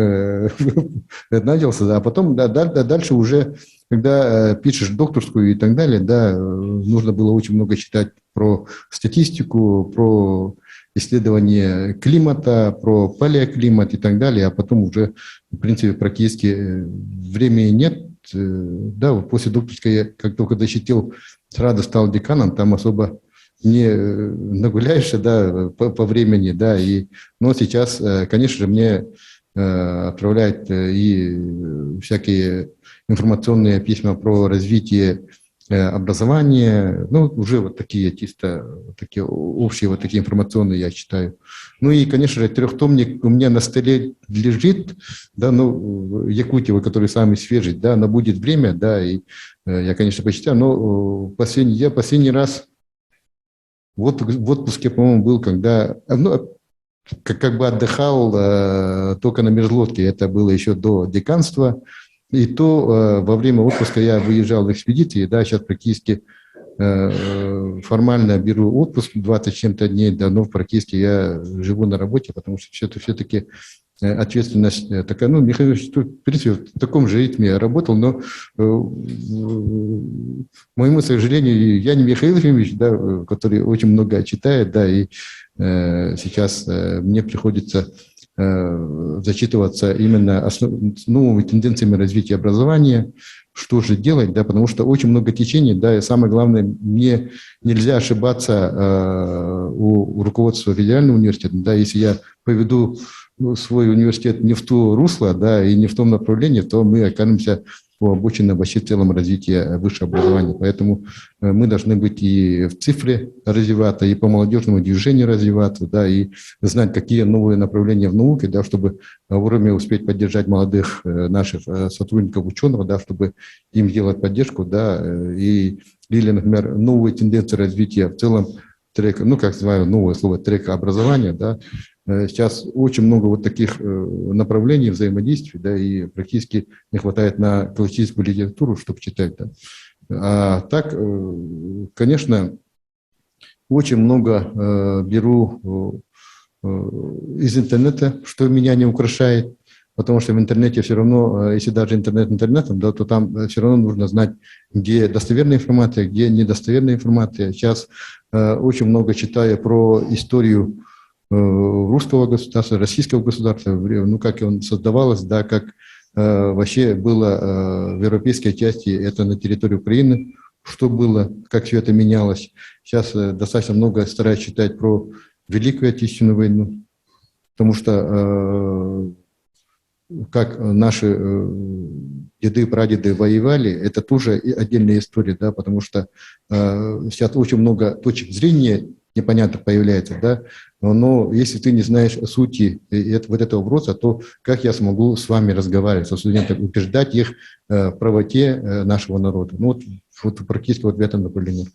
начался, а потом дальше уже, когда пишешь докторскую и так далее, да, нужно было очень много читать про статистику, про исследование климата, про палеоклимат и так далее, а потом уже, в принципе, практически времени нет. Да, вот после докторской я как только защитил, сразу стал деканом, там особо не нагуляешься, да, по времени, да, но сейчас, конечно же, мне отправляют и всякие информационные письма про развитие образования, ну, уже вот такие чисто, такие общие вот такие информационные я читаю. Ну и, конечно же, трехтомник у меня на столе лежит, да, ну, Якутия, который самый свежий, да, но будет время, да, и я, конечно, почитаю, но последний раз в отпуске, по-моему, был, когда, ну, как бы отдыхал только на межлодке, это было еще до деканства, и то во время отпуска я выезжал в экспедиции, да, сейчас практически формально беру отпуск 20 с чем-то дней, да, но практически я живу на работе, потому что все-таки ответственность такая, ну, Михаил Ильич, в принципе, в таком же ритме работал, но, к моему сожалению, я не Михаил Ильич, да, который очень много читает, да, и сейчас мне приходится зачитываться именно новыми тенденциями развития образования, что же делать, да, потому что очень много течений, да, и самое главное, мне нельзя ошибаться у руководства федерального университета, да, если я поведу свой университет не в то русло, да, и не в том направлении, то мы окажемся обочиной вообще в целом развития высшего образования. Поэтому мы должны быть и в цифре развиваться, и по молодежному движению развиваться, да, и знать, какие новые направления в науке, да, чтобы вовремя успеть поддержать молодых наших сотрудников, ученых, да, чтобы им делать поддержку, да, или, например, новые тенденции развития в целом трека, ну, как называю, новое слово трека образования, да. Сейчас очень много вот таких направлений взаимодействий, да, и практически не хватает на классическую литературу, чтобы читать, да. А так, конечно, очень много беру из интернета, что меня не украшает. потому что в интернете все равно, если даже интернет интернетом, да, то там все равно нужно знать, где достоверная информация, где недостоверная информация. Сейчас очень много читаю про историю русского государства, российского государства, ну, как он создавалось, да, как вообще было в европейской части, это на территории Украины, что было, как все это менялось. Сейчас достаточно много стараюсь читать про Великую Отечественную войну, потому что как наши деды, прадеды воевали, это тоже отдельная история, да, потому что сейчас очень много точек зрения непонятных появляется, да, но если ты не знаешь сути вот этого вопроса, то как я смогу с вами разговаривать, со студентами, убеждать их в правоте нашего народа? Ну, вот практически вот в этом направлении.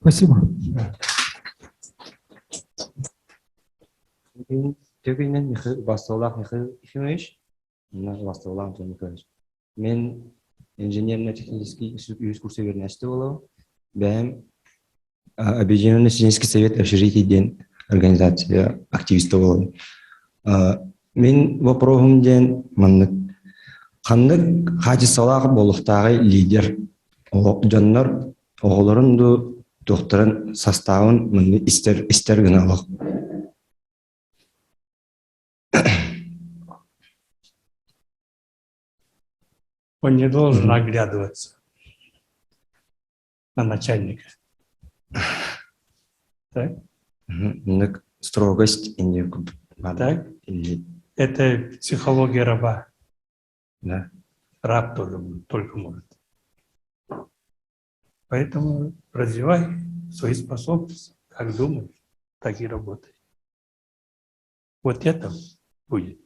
Спасибо. Тегінен бастаулақ Михайлович, бастаулақ Антон Михайлович. Мен инженерно-технический институт курсовер нәрсті болау. Бәм Объединенный студенческий совет общежитий ден организация активисті болау. Мен вопросым ден маннык. Қандық хатисалақ болықтағы лидер жаннар оғыларын ду докторын составын мынны істер гыналақ. Он не должен оглядываться на начальника. Так? Строгость и Так? Это психология раба. Да. Раб тоже только может. Поэтому развивай свои способности. Как думаешь, так и работай. Вот это будет.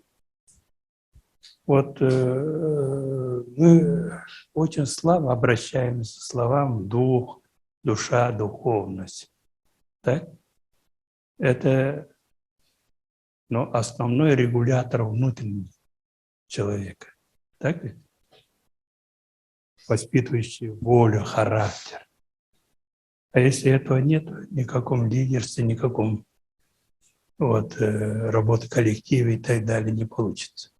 Вот мы очень слабо обращаемся к словам дух, душа, духовность. Так? Это основной регулятор внутреннего человека. Так ведь? Воспитывающий волю, характер. А если этого нет, никаком лидерстве, никаком работы в коллективе и так далее не получится.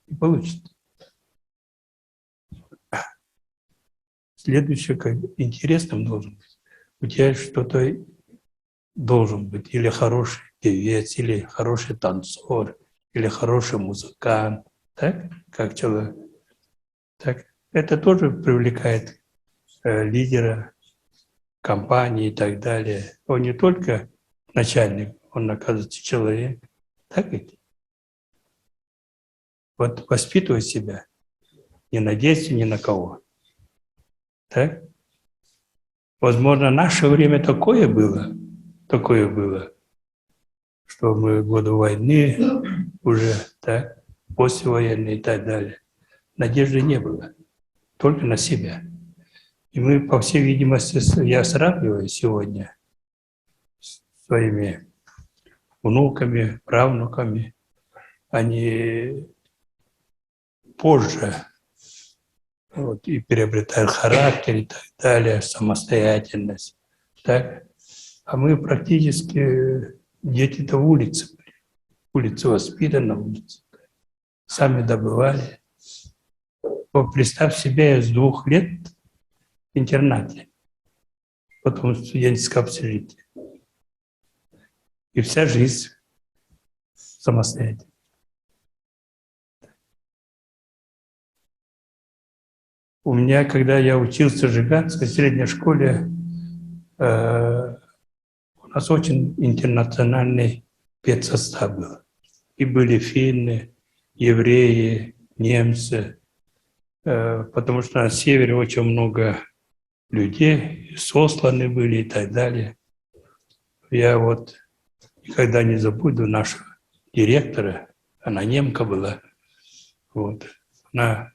Не получится. Следующее, как интересным должен быть. У тебя что-то должен быть. Или хороший певец, или хороший танцор, или хороший музыкант. Так? Как человек. Так? Это тоже привлекает лидера компании и так далее. Он не только начальник, он, оказывается, человек. Так ведь? Вот воспитывай себя. Не надейся ни на кого. Так? Возможно, наше время такое было, что мы в годы войны уже, так, послевоенные и так далее. Надежды не было. Только на себя. И мы, по всей видимости, я сравниваю сегодня с своими внуками, правнуками, они позже и приобретают характер и так далее, самостоятельность. Так? А мы практически дети-то улицы были. Улицы воспитаны, улицы. Сами добывали. Вот представь себе, я с 2 лет в интернате, потом в студенческом общежитии. И вся жизнь самостоятельно. У меня, когда я учился в Жиганской средней школе, у нас очень интернациональный педсостав был. И были финны, евреи, немцы, потому что на севере очень много людей, сосланы были и так далее. Я вот никогда не забуду нашего директора, она немка была. Вот. Она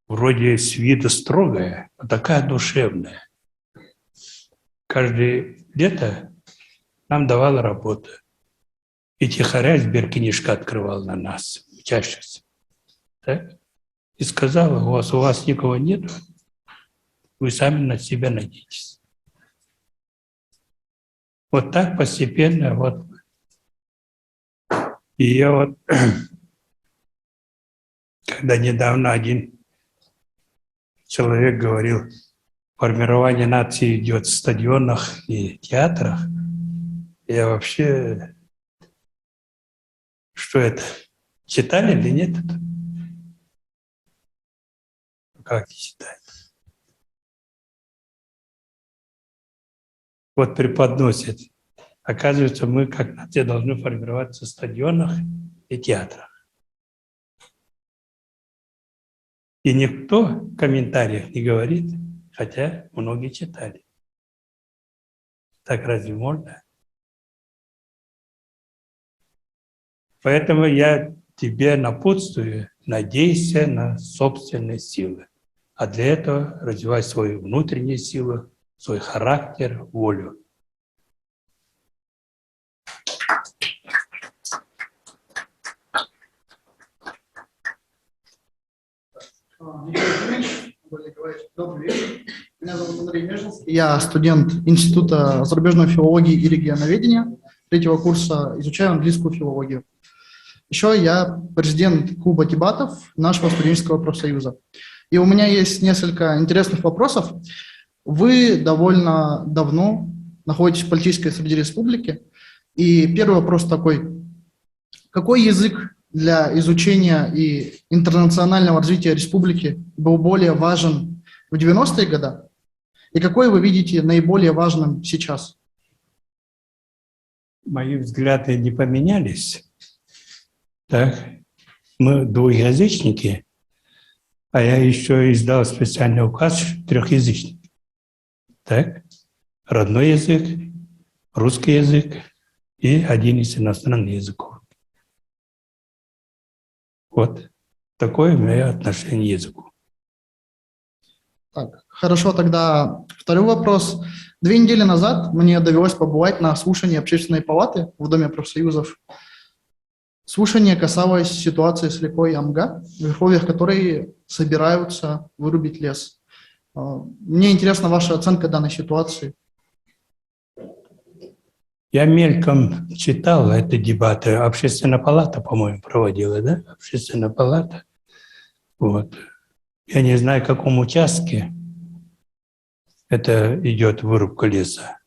вроде с виду строгая, но такая душевная. Каждое лето нам давала работу. И тихоря сберкнижка открывал на нас, учащихся. Так? И сказала, у вас никого нет, вы сами на себя надеетесь. Вот так постепенно, вот. И я вот Когда недавно один человек говорил, формирование нации идет в стадионах и театрах, я вообще... Что это? Читали или нет это? Как не читать? Вот преподносят. Оказывается, мы как нация должны формироваться в стадионах и театрах. И никто в комментариях не говорит, хотя многие читали. Так разве можно? Поэтому я тебе напутствую, надейся на собственные силы. А для этого развивай свою внутреннюю силу, свой характер, волю. Добрый вечер. Меня зовут Андрей Нежинский. Я студент Института зарубежной филологии и регионоведения третьего курса, изучаю английскую филологию. Еще я президент клуба дебатов нашего студенческого профсоюза. И у меня есть несколько интересных вопросов. Вы довольно давно находитесь в политической среде республики. И первый вопрос такой. Какой язык для изучения и интернационального развития республики был более важен в 90-е годы? И какой вы видите наиболее важным сейчас? Мои взгляды не поменялись. Так, мы двуязычники, а я еще издал специальный указ трехязычник. Так, родной язык, русский язык и один из иностранных языков. Вот такое мое отношение к языку. Так, хорошо, тогда второй вопрос. 2 недели назад мне довелось побывать на слушании Общественной палаты в Доме профсоюзов. Слушание касалось ситуации с рекой Амга, в верховьях которой собираются вырубить лес. Мне интересна ваша оценка данной ситуации. Я мельком читал эти дебаты. Общественная палата, по-моему, проводила, да? Общественная палата. Вот. Я не знаю, в каком участке это идет вырубка леса.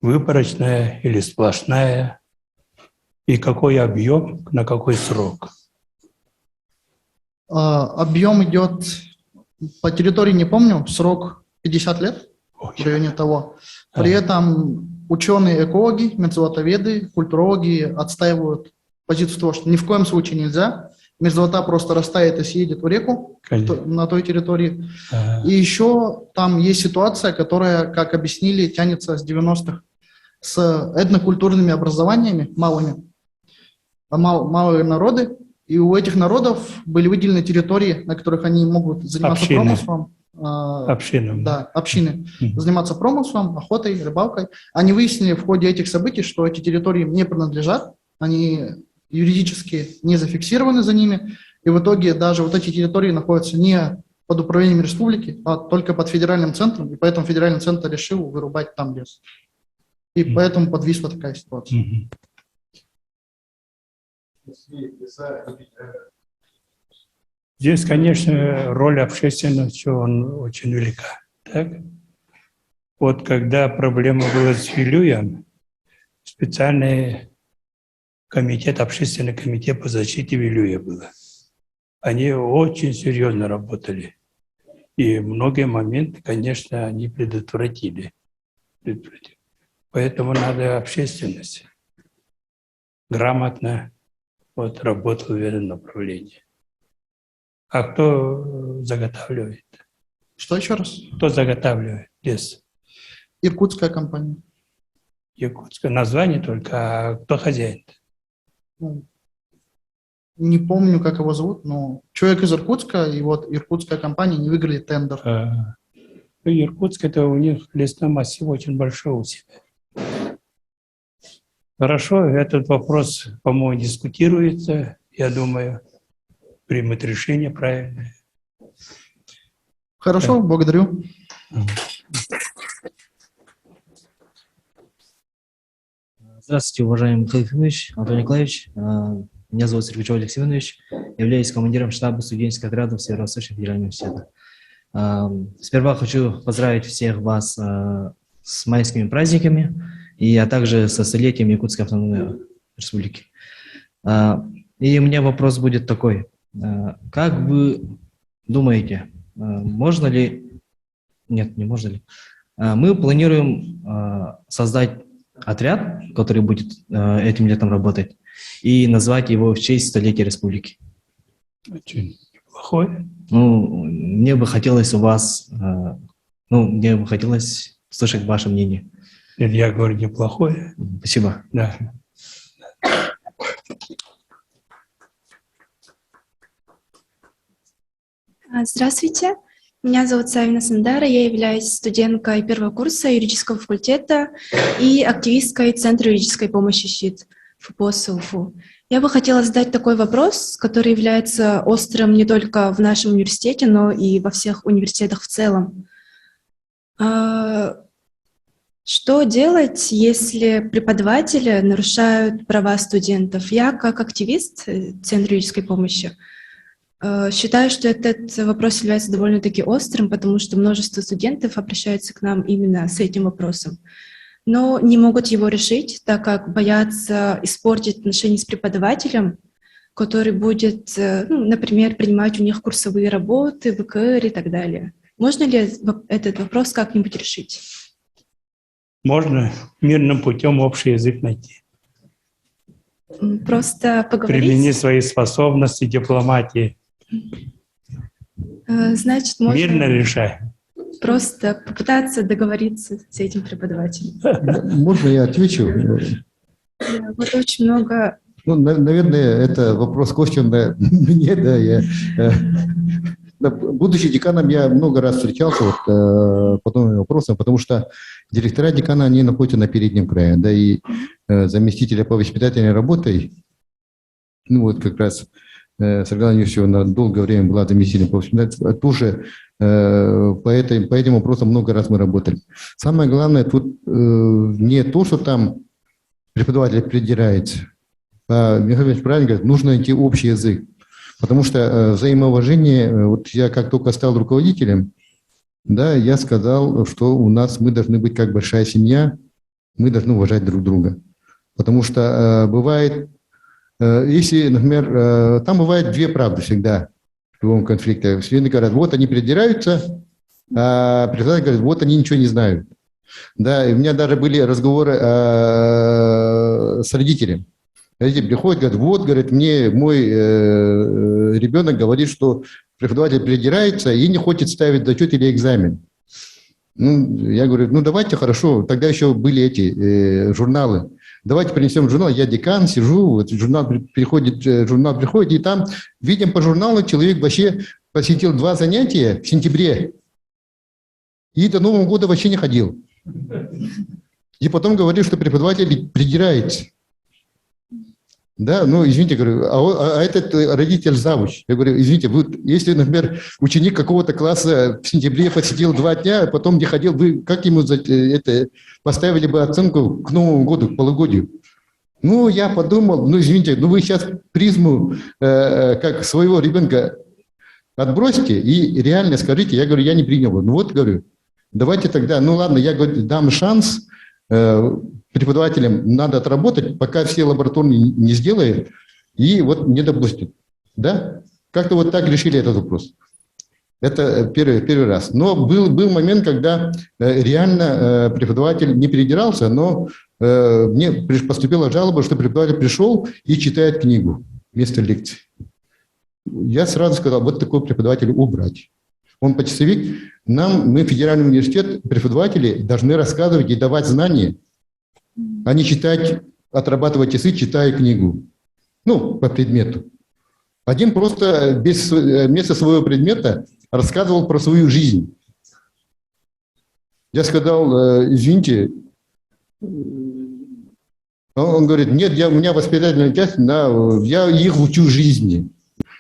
Выборочная или сплошная. И какой объем, на какой срок. Объем идет, по территории не помню, срок 50 лет, в районе того. При этом ученые-экологи, мерзлотоведы, культурологи отстаивают позицию того, что ни в коем случае нельзя. Мерзлота просто растает и съедет в реку на той территории. И еще там есть ситуация, которая, как объяснили, тянется с 90-х, с этнокультурными образованиями малыми. Малые народы, и у этих народов были выделены территории, на которых они могут заниматься промыслом. Общинам. Да, общины. Заниматься промыслом, охотой, рыбалкой. Они выяснили в ходе этих событий, что эти территории им не принадлежат, они юридически не зафиксированы за ними, и в итоге даже вот эти территории находятся не под управлением республики, а только под федеральным центром, и поэтому федеральный центр решил вырубать там лес. И поэтому подвисла такая ситуация. Здесь, конечно, роль общественности очень велика. Так? Вот когда проблема была с Вилюем, специальный комитет, общественный комитет по защите Вилюя был. Они очень серьезно работали. И многие моменты, конечно, они предотвратили. Поэтому надо общественность грамотно работать в этом направлении. А кто заготавливает? Что еще раз? Кто заготавливает лес? Иркутская компания. Якутское название только, а кто хозяин? Не помню, как его зовут, но человек из Иркутска, и вот иркутская компания не выиграли тендер. Иркутск, это у них лесной массив очень большой у себя. Хорошо, этот вопрос, по-моему, дискутируется, я думаю, примут решение правильное. Хорошо, благодарю. Здравствуйте, уважаемый Михаил Ефимович, Антон Николаевич. Меня зовут Сергей Алексеевич, являюсь командиром штаба студенческих отрядов Северо-Восточного федерального университета. Сперва хочу поздравить всех вас с майскими праздниками, а также со столетием Якутской автономной республики. И у меня вопрос будет такой. Как вы думаете, можно ли... Нет, не можно ли? Мы планируем создать отряд, который будет этим летом работать, и назвать его в честь столетия республики. Очень плохое. Ну, мне бы хотелось слышать ваше мнение. Я говорю, неплохое. Спасибо. Да. Здравствуйте, меня зовут Савина Сандара, я являюсь студенткой первого курса юридического факультета и активисткой Центра юридической помощи «Щит» ФПОС УФУ. Я бы хотела задать такой вопрос, который является острым не только в нашем университете, но и во всех университетах в целом. Что делать, если преподаватели нарушают права студентов? Я, как активист Центра юридической помощи, считаю, что этот вопрос является довольно-таки острым, потому что множество студентов обращаются к нам именно с этим вопросом, но не могут его решить, так как боятся испортить отношения с преподавателем, который будет, например, принимать у них курсовые работы, ВКР и так далее. Можно ли этот вопрос как-нибудь решить? Можно мирным путем общий язык найти. Просто поговорить? Примени свои способности дипломатии. Значит, можно мирно решай. просто попытаться договориться с этим преподавателем. Можно я отвечу? Вот очень много... Ну, наверное, это вопрос question мне, да, я... Будучи деканом, я много раз встречался по этим вопросам, потому что директора декана, они находятся на переднем крае, да, и заместителя по воспитательной работе, ну вот как раз Светлана Юрьевна долгое время была заместителем по воспитательной, тоже по этим вопросам много раз мы работали. Самое главное тут не то, что там преподаватель придирается, а Михаил Ильич правильно говорит, нужно найти общий язык. Потому что взаимоуважение, вот я как только стал руководителем, да, я сказал, что мы должны быть как большая семья, мы должны уважать друг друга. Потому что бывает, если, например, там бывает две правды всегда в любом конфликте. Студенты говорят, вот они придираются, а преподаватель говорит, вот они ничего не знают. Да, и у меня даже были разговоры с родителями. Родители приходят, говорят, вот, говорит, мне мой ребенок говорит, что преподаватель придирается и не хочет ставить зачет или экзамен. Ну, я говорю, ну давайте, хорошо, тогда еще были эти журналы. Давайте принесем журнал, я декан, сижу, вот журнал приходит, и там, видим по журналу, человек вообще посетил 2 занятия в сентябре и до Нового года вообще не ходил. И потом говорит, что преподаватель придирается. Да, ну, извините, говорю, а этот родитель завуч. Я говорю, извините, если, например, ученик какого-то класса в сентябре посетил 2 дня, а потом не ходил, вы как ему поставили бы оценку к Новому году, к полугодию? Ну, я подумал, ну, извините, ну, вы сейчас призму как своего ребенка отбросьте и реально скажите, я говорю, я не принял. Ну, вот, говорю, давайте тогда, ну, ладно, я говорю, дам шанс, преподавателям надо отработать, пока все лабораторные не сделают, и вот не допустят. Да? Как-то вот так решили этот вопрос. Это первый раз. Но был момент, когда реально преподаватель не придирался, но мне поступила жалоба, что преподаватель пришел и читает книгу вместо лекции. Я сразу сказал, вот такой преподаватель убрать. Он почасовик. Мы, федеральный университет, преподаватели должны рассказывать и давать знания, а не читать, отрабатывать часы, читая книгу. Ну, по предмету. Один просто вместо своего предмета рассказывал про свою жизнь. Я сказал, извините. Он говорит, нет, у меня воспитательная часть, я их учу жизни.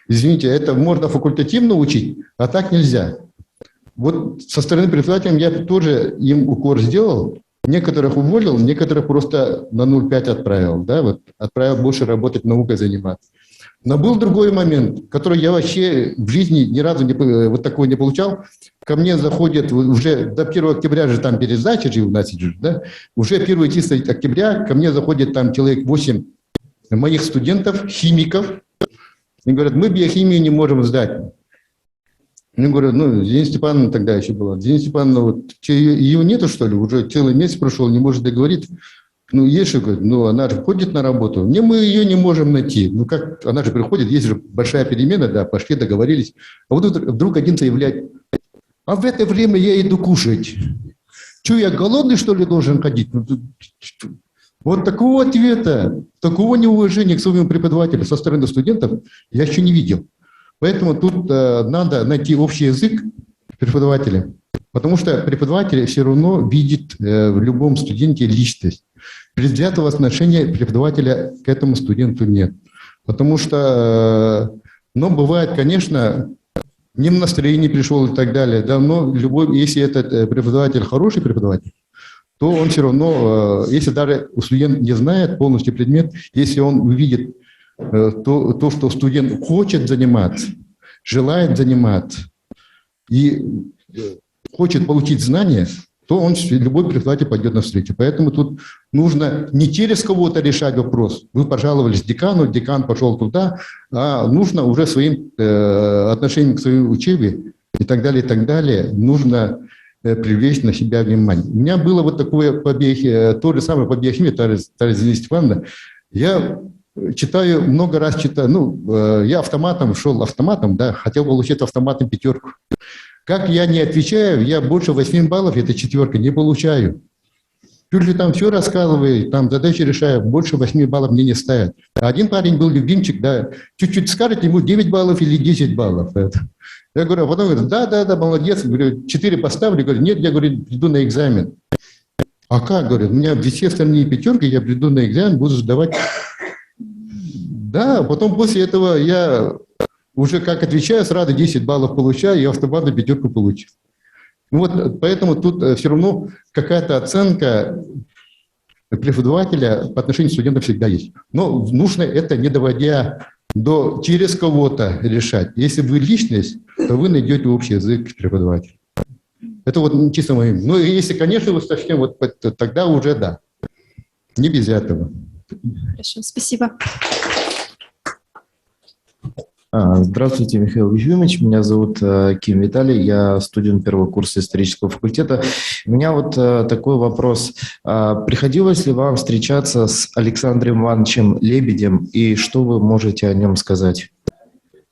Извините, это можно факультативно учить, а так нельзя. Вот со стороны преподавателя я тоже им укор сделал, Некоторых уволил, некоторых просто на 0,5 отправил, да, вот отправил больше работать, наукой заниматься. Но был другой момент, который я вообще в жизни ни разу вот такого не получал. Ко мне заходит уже до 1 октября же там пересдача же у нас идет, да, уже 1-10 октября ко мне заходит там человек 8 моих студентов, химиков, и говорят, мы биохимию не можем сдать. Мне говорят, ну, Зина Степановна тогда еще была. Зина Степановна, вот, ее нету, что ли? Уже целый месяц прошел, не может договориться. Ну, есть же, говорит, ну, она же ходит на работу. Мы ее не можем найти. Ну, как, она же приходит, есть же большая перемена, да, пошли, договорились. А вот вдруг один заявляет, а в это время я иду кушать. Что, я голодный, что ли, должен ходить? Вот такого ответа, такого неуважения к своему преподавателю со стороны студентов я еще не видел. Поэтому тут надо найти общий язык преподавателя, потому что преподаватель все равно видит в любом студенте личность. Предвзятого отношения преподавателя к этому студенту нет. Потому что, ну, бывает, конечно, не в настроении пришел и так далее, да, но любой, если этот преподаватель хороший преподаватель, то он все равно, если даже студент не знает полностью предмет, если он увидит то, что студент хочет заниматься, желает заниматься и хочет получить знания, то он, любой преподаватель пойдет навстречу. Поэтому тут нужно не через кого-то решать вопрос. Вы пожаловались декану, декан пошел туда, а нужно уже своим отношением к своей учебе и так далее, нужно привлечь на себя внимание. У меня было вот такое то же самое по биохимии, Зина Степановна. Я читаю, много раз читаю, ну, я шел автоматом, да, хотел получить автоматом 5. Как я не отвечаю, я больше 8 баллов, это 4, не получаю. Чуть ли там все рассказываю, там задачи решаю, больше 8 баллов мне не ставят. А один парень был любимчик, да, чуть-чуть скажет, ему 9 баллов или 10 баллов. Я говорю, а потом говорит, да, молодец, говорю, 4 поставлю, говорю, нет, я говорю, приду на экзамен. А как, говорю, у меня все остальные 5, я приду на экзамен, буду сдавать. Да, потом после этого я уже как отвечаю, сразу 10 баллов получаю, и автоматом 5 получил. Ну вот, поэтому тут все равно какая-то оценка преподавателя по отношению к студентам всегда есть. Но нужно это не доводя до через кого-то решать. Если вы личность, то вы найдете общий язык с преподавателем. Это вот чисто мое. Ну, если, конечно, вы совсем вот тогда уже да. Не без этого. Хорошо, спасибо. Здравствуйте, Михаил Ефимович. Меня зовут Ким Виталий. Я студент 1-го курса исторического факультета. У меня вот такой вопрос. Приходилось ли вам встречаться с Александром Ивановичем Лебедем, и что вы можете о нем сказать?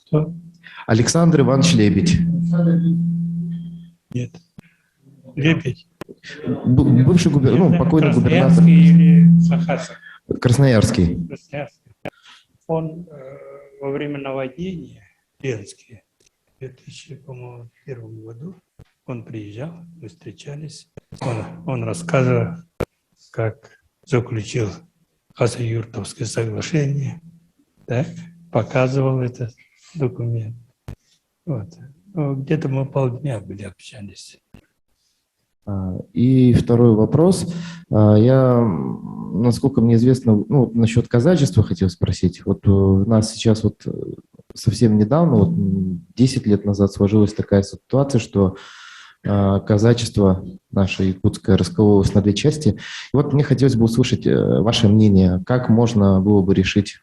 Кто? Александр Иванович Лебедь. Нет. Лебедь. Бывший покойный губернатор. Красноярский или Сахарский? Красноярский. Красноярский. Он во время наводнения Ленский в 2001 году он приезжал, мы встречались. Он рассказывал, как заключил Хасавюртовское соглашение, так, показывал этот документ. Вот. Где-то мы полдня были, общались. И второй вопрос. Я, насколько мне известно, насчет казачества хотел спросить. Вот у нас сейчас вот совсем недавно, 10 лет назад сложилась такая ситуация, что казачество наше якутское раскололось на 2 части. И вот мне хотелось бы услышать ваше мнение, как можно было бы решить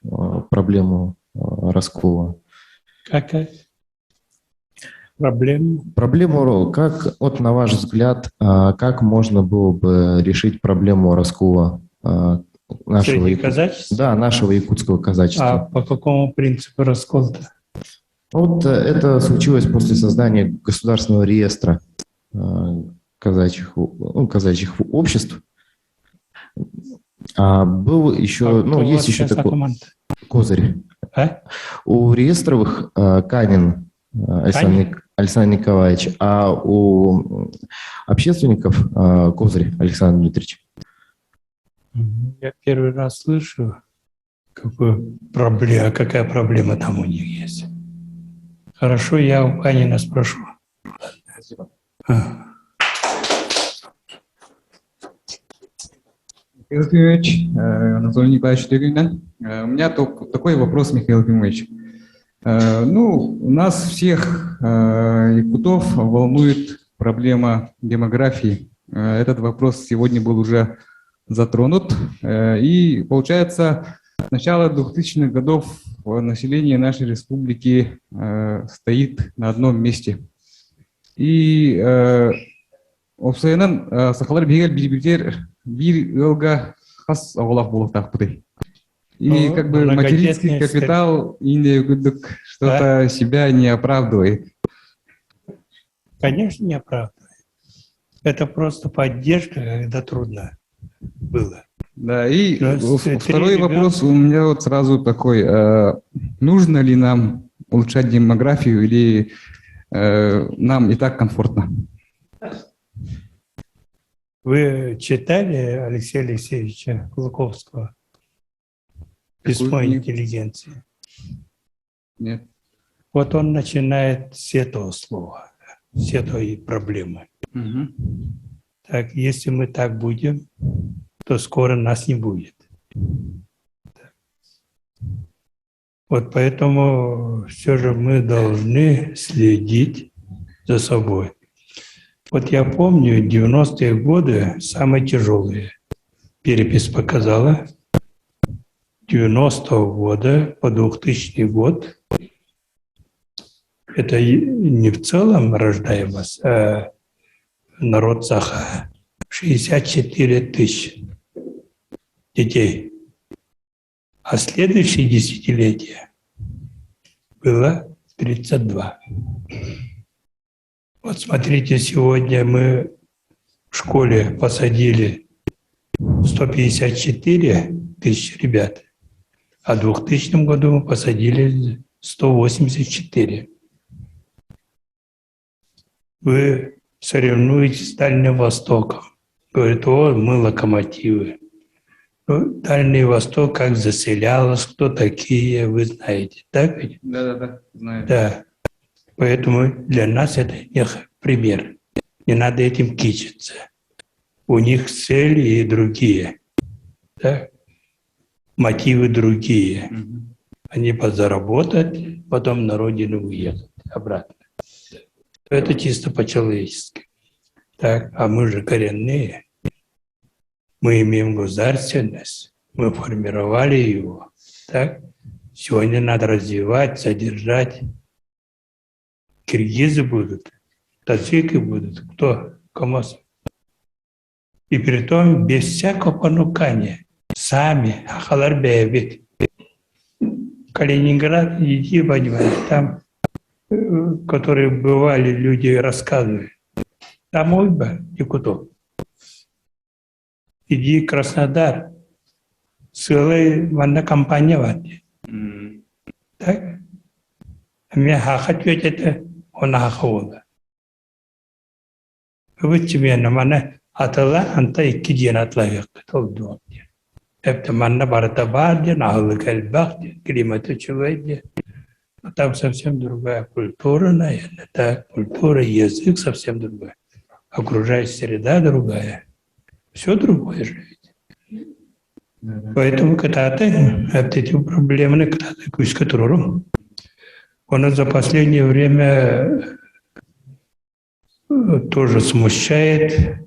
проблему раскола. Какая проблема? Проблему, как, вот на ваш взгляд, как можно было бы решить проблему раскола нашего казачества? Да, нашего якутского казачества. А по какому принципу раскол-то? Вот это случилось после создания государственного реестра казачьих обществ. Был еще, есть еще такой козырь. У реестровых Канин Александр Николаевич, а у общественников козырь Александр Дмитриевич. Я первый раз слышу, какая проблема там у них есть. Хорошо, я у Канина спрошу. Спасибо. Михаил Ефимович, Анатолий Николаевич Тюринин. У меня такой вопрос, Михаил Ефимович. Ну, у нас всех якутов волнует проблема демографии. Этот вопрос сегодня был уже затронут. И получается, с начала 2000-х годов население нашей республики стоит на одном месте. И Опсайнан сахалар бигел бибитер бир ылга хас оглах булактак будай. И как бы материнский капитал что-то себя не оправдывает. Конечно, не оправдывает. Это просто поддержка, когда трудно было. Да, и второй вопрос у меня вот сразу такой. Нужно ли нам улучшать демографию или нам и так комфортно? Вы читали Алексея Алексеевича Луковского «Письмо интеллигенции»? Нет. Вот он начинает с этого слова, с этой проблемы. Угу. Так, если мы так будем, то скоро нас не будет. Вот поэтому все же мы должны следить за собой. Вот я помню, 90-е годы самые тяжелые. Перепись показала. 90-го года по 2000 год. Это не в целом рождаемость, а народ Саха. 64 тысячи детей. А следующее десятилетие было 32. Вот смотрите, сегодня мы в школе посадили 154 тысячи ребят, а в 2000 году мы посадили 184. Вы соревнуетесь с Дальним Востоком. Говорит, о, мы локомотивы. Ну, Дальний Восток как заселялось, кто такие, вы знаете, так ведь? Да, знаю. Да. Поэтому для нас это не пример. Не надо этим кичиться. У них цели и другие. Да? Мотивы другие. Они подзаработать, потом на родину уехать обратно. Это чисто по-человечески. Так, а мы же коренные. Мы имеем государственность. Мы формировали его. Так? Сегодня надо развивать, содержать. Киргизы будут, таджики будут, кто? Комосов. И при том без всякого понукания. Сами, Ахаларбеевит. Калининград, иди, понимаешь, там, которые бывали, люди рассказывают. Там ойба, якутов. Иди Краснодар. Целая ванна компания ванди. Так? А меня хахат ведь это он хахаула. Вы тебе на мана атала анта икки ден атлавек толдуан. Это манна барата барден, ахлыкаль бахтен, климата человек. Там совсем другая культура, наверное, так, культура, язык совсем другой. Окружающая среда другая. Все другое же ведь. Поэтому когда-то эти проблемы, когда-то кучка-туруру, он за последнее время тоже смущает.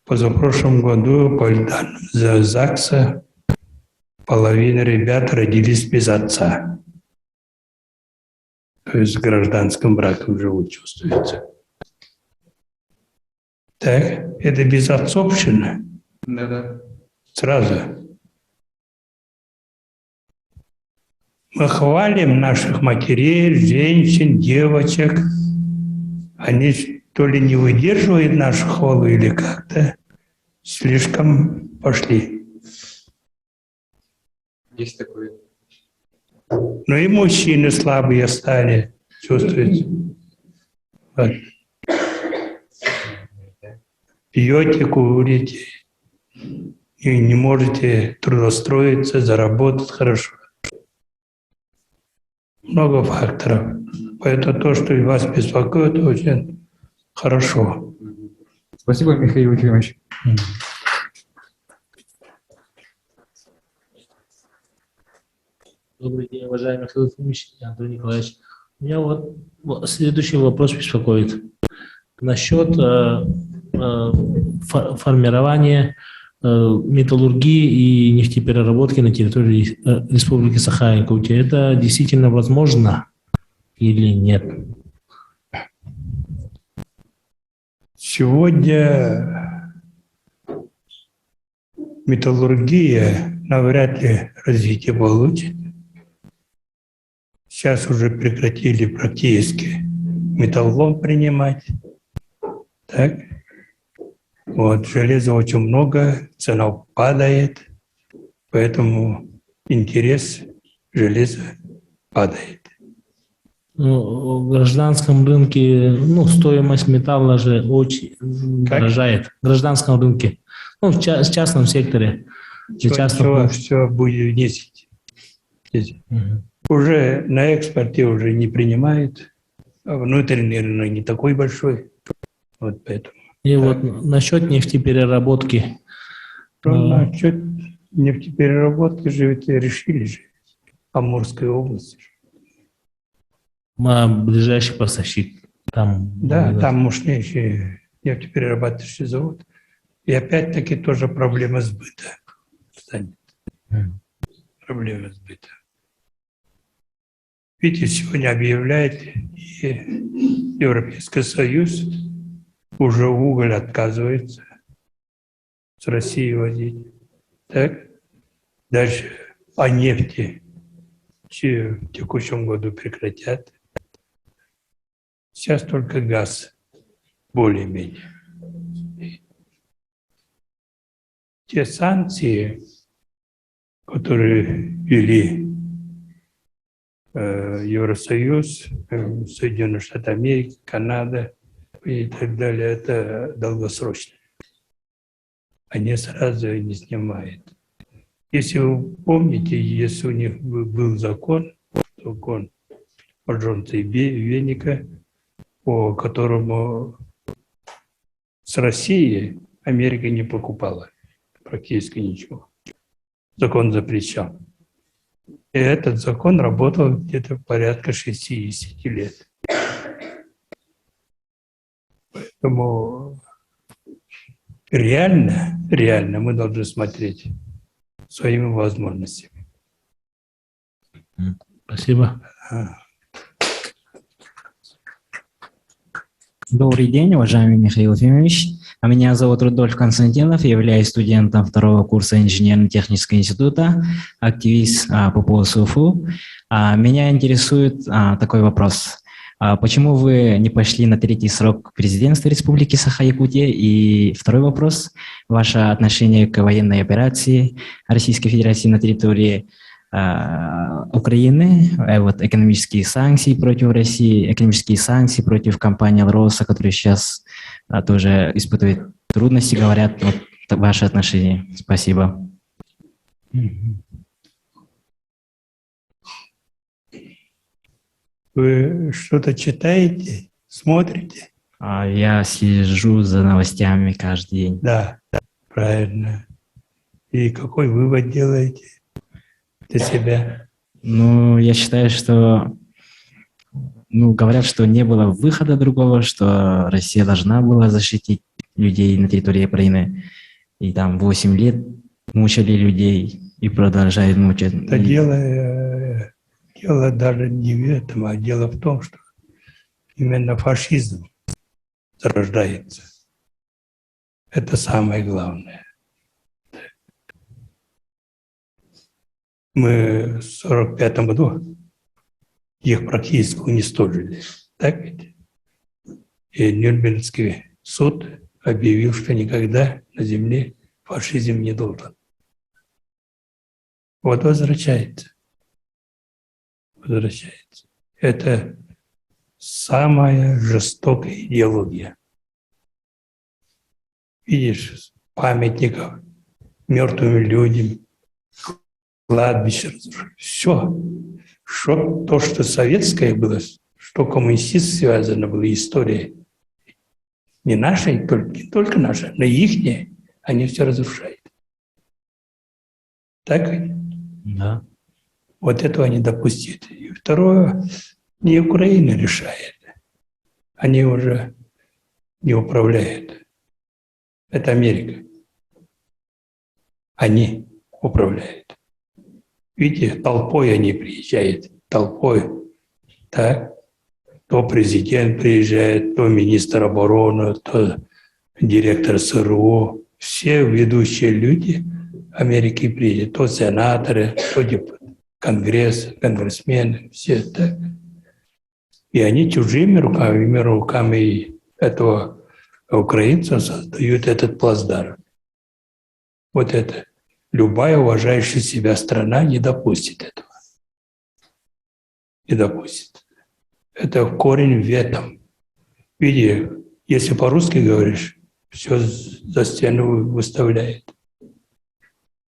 Позапрошлом году, по данным ЗАГСа, половина ребят родились без отца. То есть в гражданском браке живут, чувствуется. Так, это безотцовщина. Да. Сразу. Мы хвалим наших матерей, женщин, девочек. Они то ли не выдерживают нашу хвалу, или как-то слишком пошли. Есть такое. Но и мужчины слабые стали, чувствуете. Вот. Пьете, курите, и не можете трудоустроиться, заработать хорошо. Много факторов. Поэтому то, что вас беспокоит, очень хорошо. Спасибо, Михаил Ефимович. Добрый день, уважаемый Михаил Ефимович и Антон Николаевич. Меня вот следующий вопрос беспокоит. Насчет формирования металлургии и нефтепереработки на территории Республики Саха-Якутия. Это действительно возможно или нет? Сегодня металлургия навряд ли развитие получит. Сейчас уже прекратили практически металлолом принимать. Так? Вот, железа очень много, цена падает, поэтому интерес железа падает. Ну, в гражданском рынке, стоимость металла же очень дорожает. В гражданском рынке, в частном секторе. Все будет 10. Уже на экспорте уже не принимают, а внутренний рынок не такой большой. Вот поэтому. И вот насчет нефтепереработки. Насчет нефтепереработки же ведь решили же. Амурской области. Ближайший поставщик. Там мощнейший нефтеперерабатывающий завод. И опять-таки тоже проблема сбыта станет. Проблема сбыта. Видите, сегодня объявляет и Европейский Союз, уже уголь отказывается с России возить. Так? Дальше о нефти в текущем году прекратят. Сейчас только газ, более-менее. Те санкции, которые ввели Евросоюз, Соединенные Штаты Америки, Канада и так далее, это долгосрочно. Они сразу не снимают. Если вы помните, если у них был закон о Джонса и Веника, по которому с России Америка не покупала практически ничего. Закон запрещал. И этот закон работал где-то порядка 60 лет. Поэтому реально мы должны смотреть своими возможностями. Спасибо. Добрый день, уважаемый Михаил Ефимович. Меня зовут Рудольф Константинов, являюсь студентом второго курса инженерно-технического института, активист по поводу УФУ. Меня интересует такой вопрос. Почему вы не пошли на третий срок президентства Республики Саха-Якутия? И второй вопрос. Ваше отношение к военной операции Российской Федерации на территории Украины, экономические санкции против России, экономические санкции против компании «Алроса», которая сейчас тоже испытывает трудности, говорят, ваши отношения. Спасибо. Вы что-то читаете, смотрите? Я слежу за новостями каждый день. Да, правильно. И какой вывод делаете для себя? Я считаю, что говорят, что не было выхода другого, что Россия должна была защитить людей на территории Украины. И там 8 лет мучили людей и продолжают мучить. Да дело даже не в этом, а дело в том, что именно фашизм зарождается. Это самое главное. Мы в 1945 году их практически уничтожили. Так ведь? И Нюрнбергский суд объявил, что никогда на земле фашизм не должен. Вот возвращается. Это самая жестокая идеология. Видишь, памятников мертвым людям, кладбище, все. То, что советское было, что коммунистическое связано было, история. Не наша, не только наша, но ихняя, они все разрушают. Так ведь? Да. Вот этого не допустить. И второе, не Украина решает. Они уже не управляют. Это Америка. Они управляют. Видите, толпой они приезжают, толпой. Так? То президент приезжает, то министр обороны, то директор СРУ. Все ведущие люди Америки приедут, то сенаторы, то Конгресс, конгрессмены, все так. И они чужими руками этого украинцев создают этот плацдарм. Вот это. Любая уважающая себя страна не допустит этого. Не допустит. Это корень в этом. Видите, если по-русски говоришь, все за стену выставляет.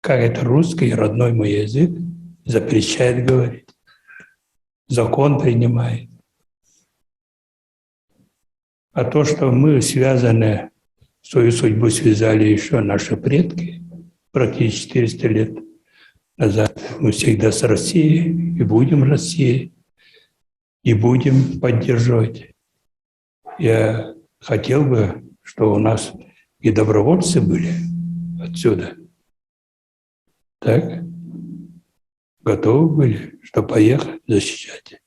Как это русский, родной мой язык, запрещает говорить. Закон принимает. А то, что мы связаны, свою судьбу связали еще наши предки, практически 400 лет назад, мы всегда с Россией и будем Россией, и будем поддерживать. Я хотел бы, чтобы у нас и добровольцы были отсюда. Так? Готовы были, чтобы поехать защищать.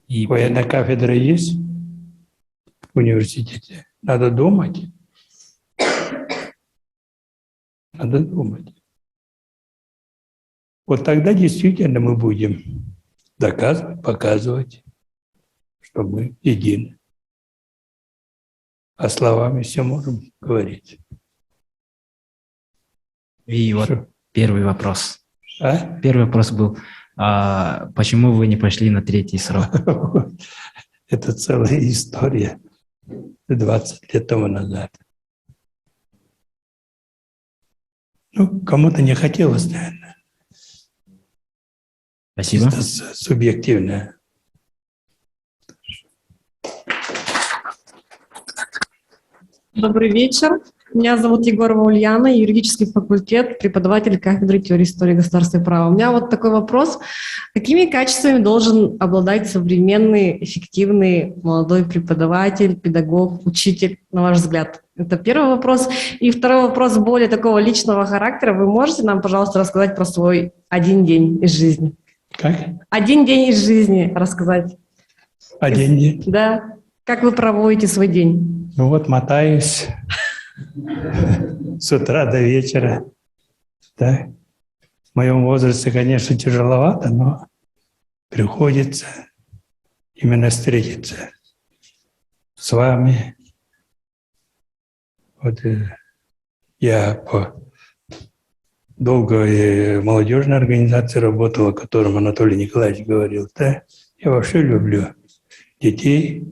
И Военная кафедра есть в университете? Надо думать. Надо думать. Вот тогда действительно мы будем доказывать, показывать, что мы едины. А словами все можем говорить. И вот Что? первый вопрос. А? Первый вопрос был, почему вы не пошли на третий срок? Это целая история 20 лет тому назад. Ну, кому-то не хотелось, наверное. Спасибо. Это субъективно. Добрый вечер. Меня зовут Егорова Ульяна, юридический факультет, преподаватель кафедры теории истории государства и права. У меня вот такой вопрос. Какими качествами должен обладать современный, эффективный молодой преподаватель, педагог, учитель, на ваш взгляд? Это первый вопрос. И второй вопрос более такого личного характера. Вы можете нам, пожалуйста, рассказать про свой один день из жизни? Как? Один день из жизни рассказать. Один день? Да. Как вы проводите свой день? Ну вот мотаюсь с утра до вечера. Да. В моем возрасте, конечно, тяжеловато, но приходится именно встретиться с вами. Вот я долго в молодежной организации работал, о котором Анатолий Николаевич говорил. Да. Я вообще люблю детей.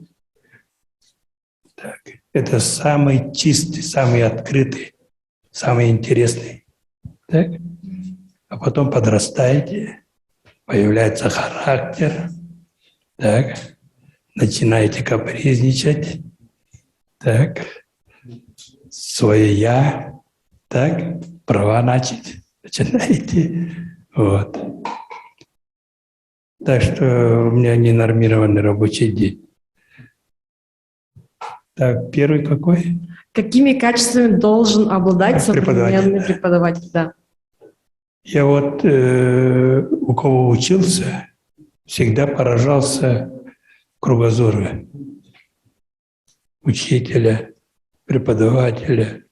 Так. Это самый чистый, самый открытый, самый интересный. Так? А потом подрастаете, появляется характер, так? Начинаете капризничать, так? Свое «я», так? Права начинаете. Вот. Так что у меня ненормированный рабочий день. Так, первый какой? Какими качествами должен обладать современный преподаватель? Да. Я вот у кого учился, всегда поражался кругозору учителя, преподавателя,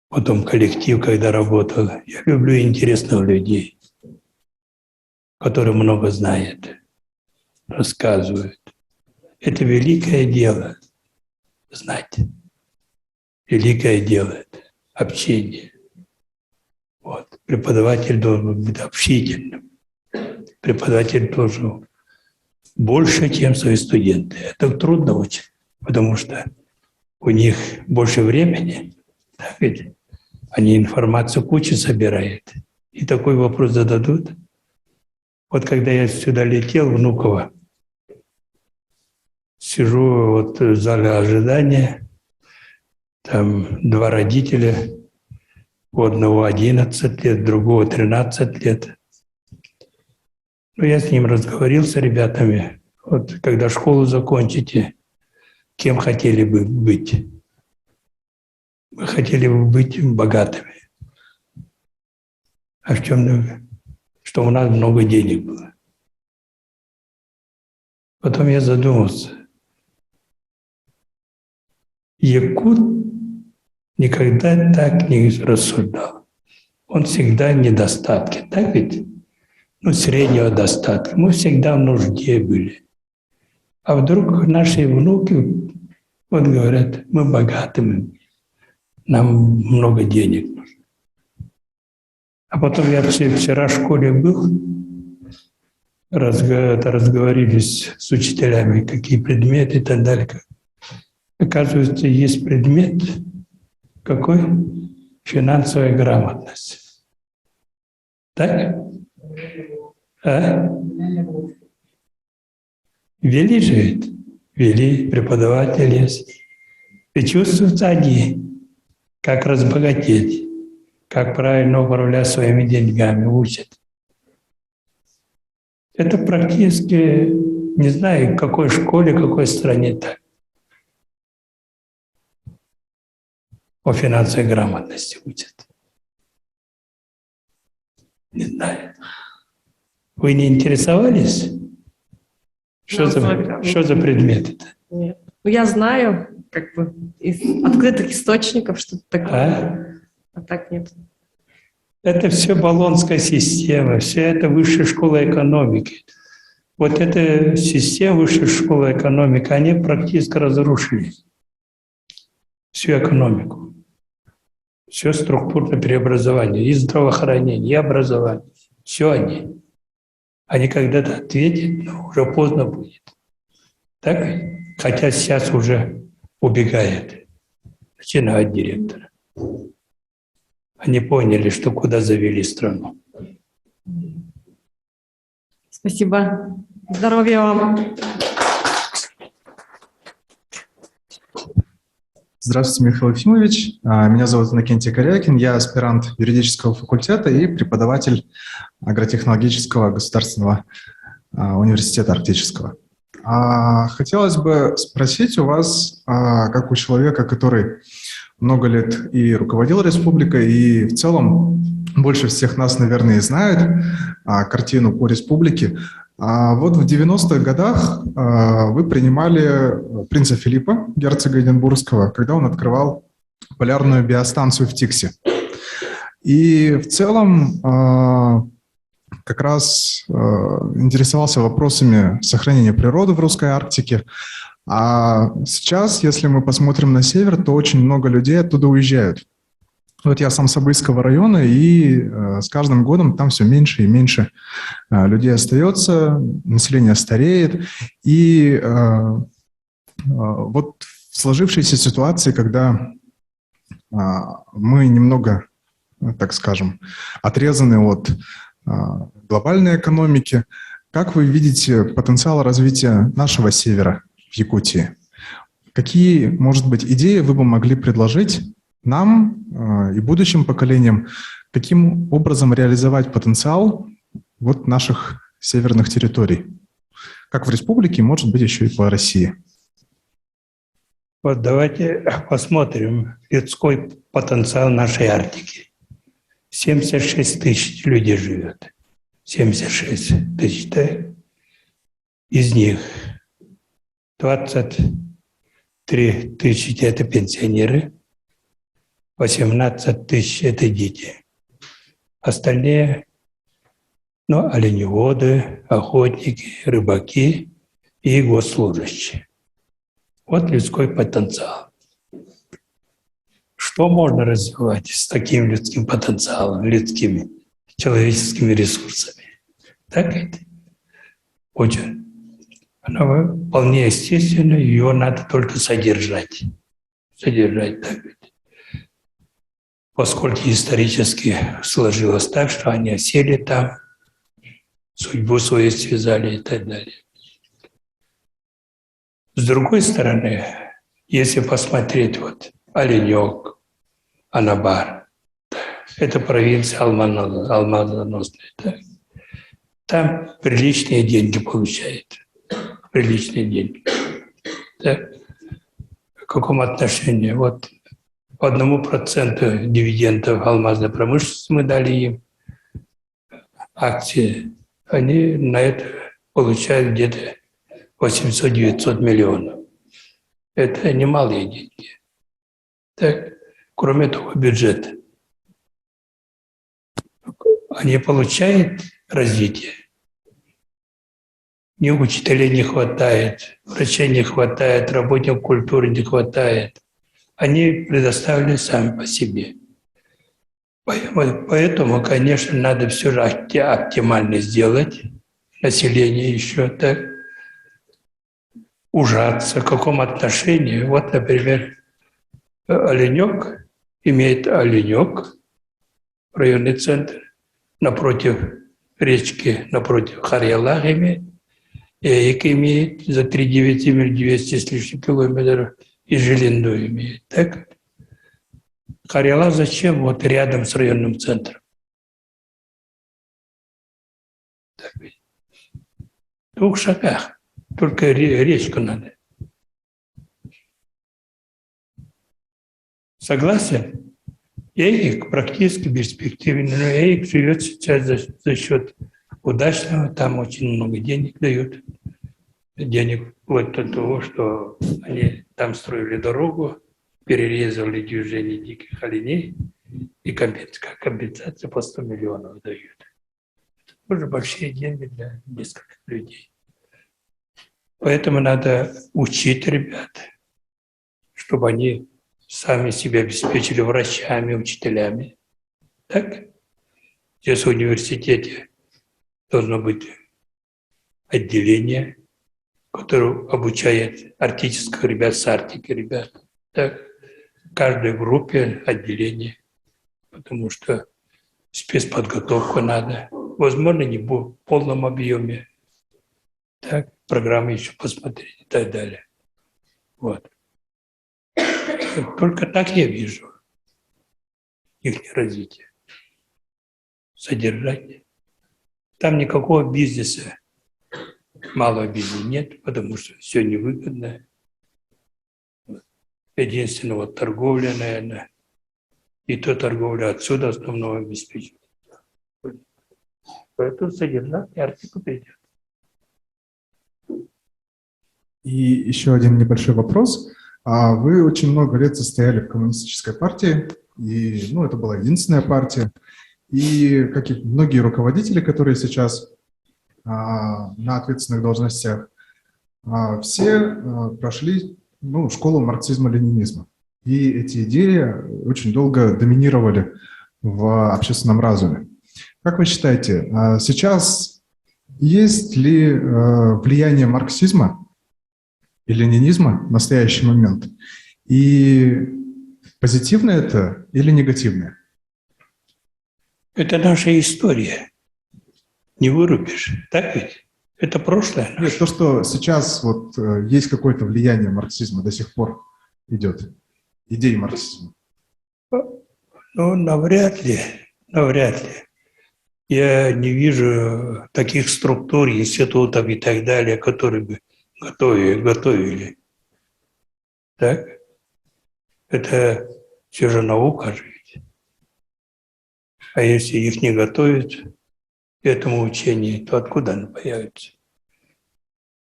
потом коллектив, когда работал. Я люблю интересных людей, которые много знают, рассказывают. Это великое дело. Знать. Великое дело это общение. Вот. Преподаватель должен быть общительным. Преподаватель должен больше, чем свои студенты. Это трудно очень, потому что у них больше времени, так ведь? Они информацию кучу собирают. И такой вопрос зададут. Вот когда я сюда летел, Внуково, сижу вот в зале ожидания, там два родителя у одного 11 лет, другого 13 лет. Но я с ним разговаривал, с ребятами. Вот когда школу закончите, кем хотели бы быть? Мы хотели бы быть богатыми. А в чем? Что у нас много денег было. Потом я задумался. Якут никогда так не рассуждал. Он всегда в недостатке, так ведь? Ну, среднего достатка. Мы всегда в нужде были. А вдруг наши внуки вот говорят, мы богатые, нам много денег нужно. А потом я вчера в школе был, разговорились с учителями, какие предметы и так далее. Оказывается, есть предмет, какой? Финансовая грамотность. Так? А? Вели же это? Вели преподаватели. И чувствуются они, как разбогатеть, как правильно управлять своими деньгами, учат. Это практически, не знаю, в какой школе, в какой стране так. О финансовой грамотности учат. Не знаю. Вы не интересовались? Что за предмет-то? Нет. Ну, я знаю, как бы, из открытых источников что-то такое. А так нет. Это все Болонская система, все это высшая школа экономики. Вот эта система высшей школы экономики, они практически разрушили всю экономику, все структурное преобразование, и здравоохранение, и образование, все они. Они когда-то ответят, но уже поздно будет. Так? Хотя сейчас уже убегает, начиная от директора. Они поняли, что куда завели страну. Спасибо. Здоровья вам. Здравствуйте, Михаил Ефимович. Меня зовут Иннокентий Корякин. Я аспирант юридического факультета и преподаватель Агротехнологического государственного университета Арктического. Хотелось бы спросить у вас, как у человека, который много лет и руководил республикой, и в целом больше всех нас, наверное, и знает картину по республике. Вот в 90-х годах вы принимали принца Филиппа, герцога Эдинбургского, когда он открывал полярную биостанцию в Тиксе. И в целом как раз интересовался вопросами сохранения природы в русской Арктике. А сейчас, если мы посмотрим на север, то очень много людей оттуда уезжают. Вот я сам с Абыйского района, и с каждым годом там все меньше и меньше людей остается, население стареет. И вот в сложившейся ситуации, когда мы немного, так скажем, отрезаны от глобальной экономики, как вы видите потенциал развития нашего севера в Якутии? Какие, может быть, идеи вы бы могли предложить нам и будущим поколениям, каким образом реализовать потенциал вот наших северных территорий, как в республике, может быть, еще и по России? Вот давайте посмотрим людской потенциал нашей Арктики. 76 тысяч людей живет. 76 тысяч, да? Из них 23 тысячи – это пенсионеры, 18 тысяч – это дети. Остальные, оленеводы, охотники, рыбаки и госслужащие. Вот людской потенциал. Что можно развивать с таким людским потенциалом, людскими, человеческими ресурсами? Так это? Очень. Оно вполне естественно, ее надо только содержать. Содержать, так ведь. Поскольку исторически сложилось так, что они осели там, судьбу свою связали и так далее. С другой стороны, если посмотреть оленек, анабар, Это провинция Алмазоносная. Да? Там приличные деньги получает. Приличные деньги. Да? В каком отношении? Вот по 1% дивидендов алмазной промышленности мы дали им акции. Они на это получают где-то 800-900 миллионов. Это немалые деньги. Так, кроме того, бюджет. Они получают развитие. Ни учителей не хватает, врачей не хватает, работников культуры не хватает. Они предоставлены сами по себе. Поэтому, конечно, надо все же оптимально сделать. Население еще так ужаться. В каком отношении? Вот, например, Оленек имеет Оленек, районный центр, напротив речки, напротив Харьялах имеет, Эйк имеет за 3,9 земель 200 с лишним километров, и Жилинду имеет. Так? Харьялах зачем? Вот рядом с районным центром. Так ведь. В 2 шагах. Только речку надо. Согласен? Эйк практически перспективный, но Эйк живет сейчас за счет удачного, там очень много денег дают. Денег вплоть до того, что они там строили дорогу, перерезали движение диких оленей, и компенсация по 100 миллионов дают. Это тоже большие деньги для нескольких людей. Поэтому надо учить ребят, чтобы они сами себя обеспечили врачами, учителями. Так? Здесь в университете должно быть отделение, которое обучает арктических ребят с Арктики ребят. Так? В каждой группе отделение, потому что спецподготовку надо. Возможно, не в полном объеме. Так? Программы еще посмотреть и так далее. Вот. Только так я вижу их развитие. Содержание. Там никакого бизнеса, малого бизнеса нет, потому что все невыгодно. Единственное, вот торговля, наверное, и то торговля отсюда основного обеспечивает. Поэтому содержание Арктику придет. И еще один небольшой вопрос. Вы очень много лет состояли в коммунистической партии, и это была единственная партия. И, как и многие руководители, которые сейчас на ответственных должностях, все прошли школу марксизма-ленинизма. И эти идеи очень долго доминировали в общественном разуме. Как вы считаете, сейчас есть ли влияние марксизма и ленинизма в настоящий момент? И позитивное это или негативное? Это наша история. Не вырубишь. Так ведь? Это прошлое. Нет, то, что сейчас есть какое-то влияние марксизма, до сих пор идет. Идеи марксизма. Навряд ли. Навряд ли. Я не вижу таких структур, институтов и так далее, которые бы готовили. Так? Это все же наука же ведь. А если их не готовят к этому учению, то откуда оно появится?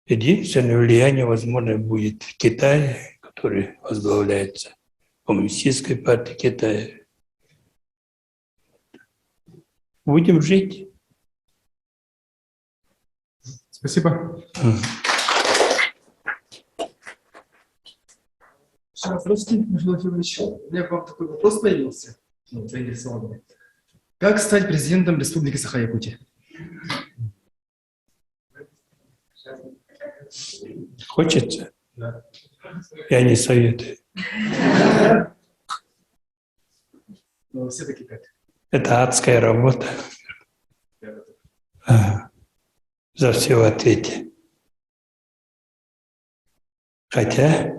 Единственное влияние, возможно, будет в Китае, который возглавляется Коммунистической партией Китая. Будем жить. Спасибо. Здравствуйте, Михаил Ефимович. У меня к вам такой вопрос появился. Заинтересовал меня. Как стать президентом Республики Саха-Якутия? Хочется? Да. Я не советую. Но все-таки как? Это адская работа. За все в ответе. Хотя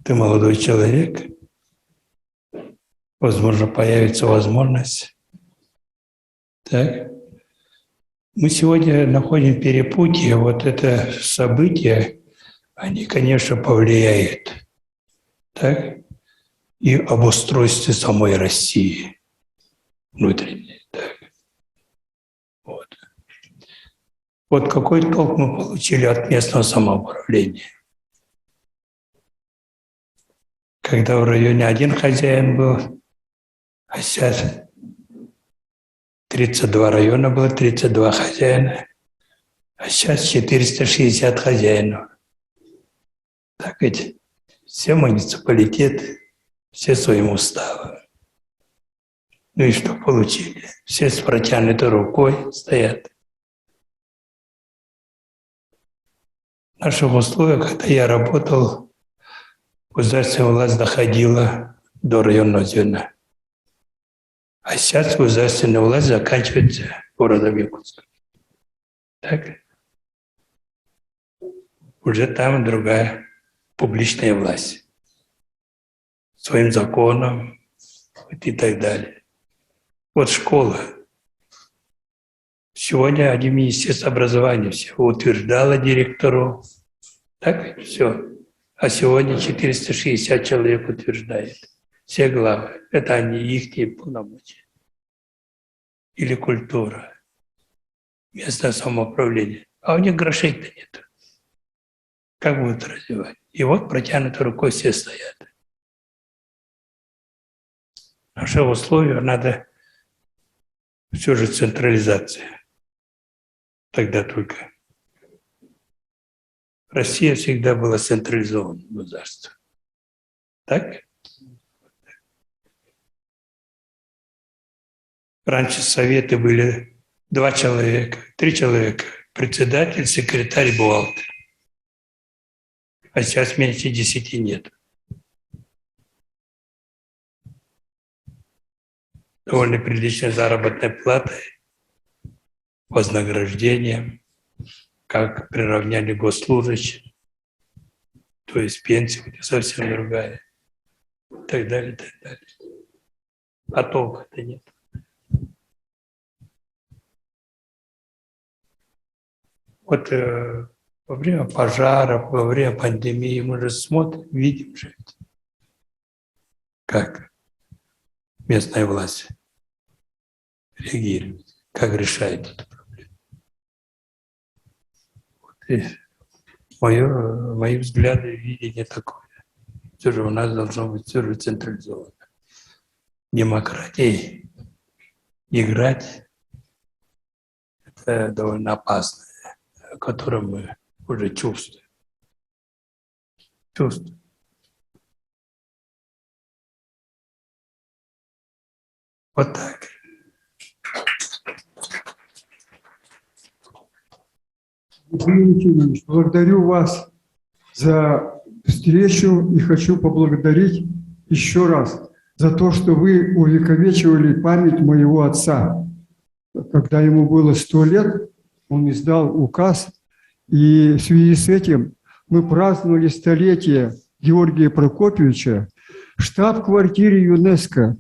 ты молодой человек, возможно, появится возможность. Так. Мы сегодня находим в перепутье, вот это событие, они, конечно, повлияют, так, и об устройстве самой России внутренней. Так. Вот какой толк мы получили от местного самоуправления. Когда в районе один хозяин был, а сейчас 32 района было, 32 хозяина, а сейчас 460 хозяинов. Так ведь все муниципалитеты, все своим уставом. Ну и что получили? Все с протянутой рукой стоят. В наших условиях, когда я работал, государственная власть доходила до районного звена. А сейчас государственная власть заканчивается городом Якутском. Так? Уже там другая публичная власть. Своим законом и так далее. Вот школа. Сегодня один министерство образования все утверждало директору. Так? Все. А сегодня 460 человек утверждает. Все главы. Это они, их полномочия. Или культура. Местное самоуправление. А у них грошей-то нет. Как будут развивать? И вот протянутой рукой все стоят. В наших условиях надо все же централизация. Тогда только. Россия всегда была централизованным государством. Так? Раньше советы были 2 человека, 3 человека. Председатель, секретарь, бухгалтер. А сейчас меньше 10 нет. Довольно приличной заработной платой, вознаграждением, как приравняли госслужащих, то есть пенсия совсем другая, и так далее, и так далее. А толка-то нет. Вот во время пожаров, во время пандемии мы же смотрим, видим же, как местная власть реагирует, как решает эту проблему. Вот и мои взгляды, видение такое. Все же у нас должно быть все же централизовано. Демократией играть – это довольно опасно, которое мы уже чувствуем. Вот так. Евгений Ефимович, благодарю вас за встречу и хочу поблагодарить еще раз за то, что вы увековечивали память моего отца. Когда ему было 100 лет, он издал указ, и в связи с этим мы праздновали столетие Георгия Прокопьевича в штаб-квартире ЮНЕСКО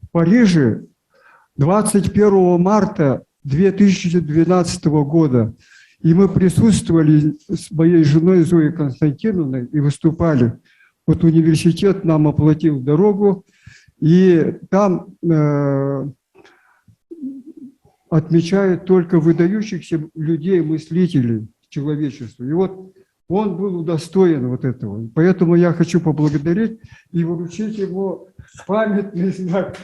в Париже 21 марта 2012 года. И мы присутствовали с моей женой Зоей Константиновной и выступали. Вот университет нам оплатил дорогу, и там отмечают только выдающихся людей, мыслителей человечества. И вот он был удостоен вот этого. Поэтому я хочу поблагодарить и вручить ему памятный знак.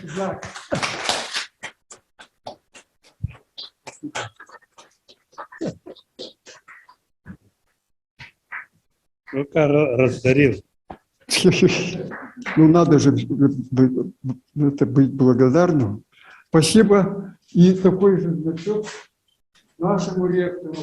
Ну-ка, раздарил. Ну, надо же быть благодарным. Спасибо. И такой же значок нашему ректору.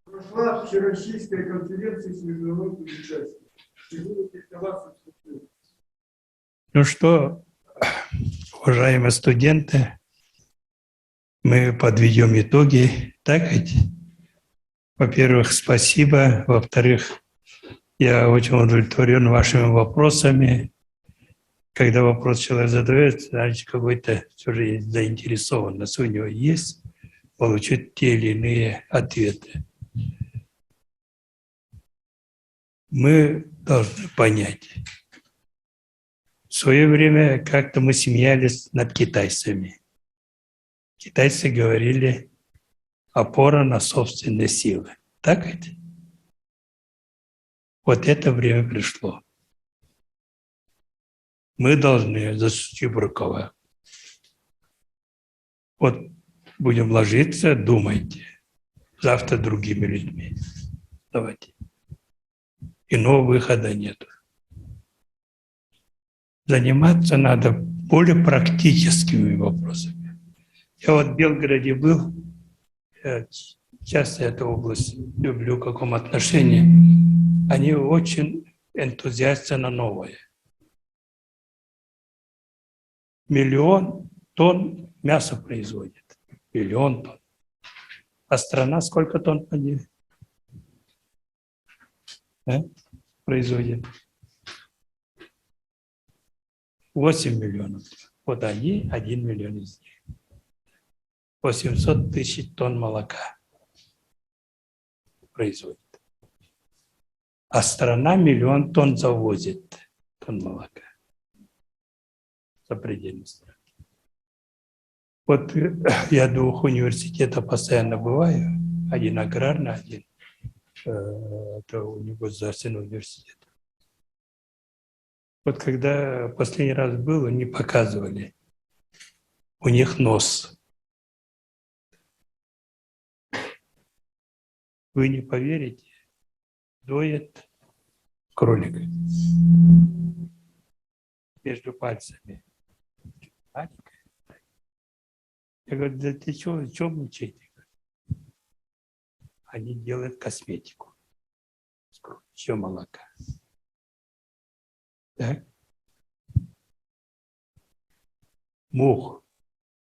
Прошла всероссийская конференция с международным участием. Ну что, уважаемые студенты, мы подведем итоги, так ведь? Во-первых, спасибо. Во-вторых, я очень удовлетворен вашими вопросами. Когда вопрос человек задает, значит, какой-то все же есть заинтересованность у него есть получить те или иные ответы. Мы должны понять. В свое время как-то мы смеялись над китайцами. Китайцы говорили опора на собственные силы. Так ведь? Вот это время пришло. Мы должны засучить рукава. Вот будем ложиться, думайте. Завтра другими людьми. Давайте. Иного выхода нет. Заниматься надо более практическими вопросами. Я вот в Белгороде был, я часто эту область люблю в каком отношении. Они очень энтузиасты на новое. 1 000 000 тонн мяса производит. 1 000 000 тонн. А страна сколько тонн производит? 8 миллионов. Вот они 1 миллион из них. 800 000 тонн молока производит. А страна 1 000 000 тонн завозит, тонн молока. За пределы страны. Вот я в 2 университетах постоянно бываю. Один аграрный, один это государственный университет. Вот когда последний раз был, они показывали. У них нос. Вы не поверите, доят кролика между пальцами. Маленькая. Я говорю, да ты что мучаете? Они делают косметику. Еще молока. Так? Мух.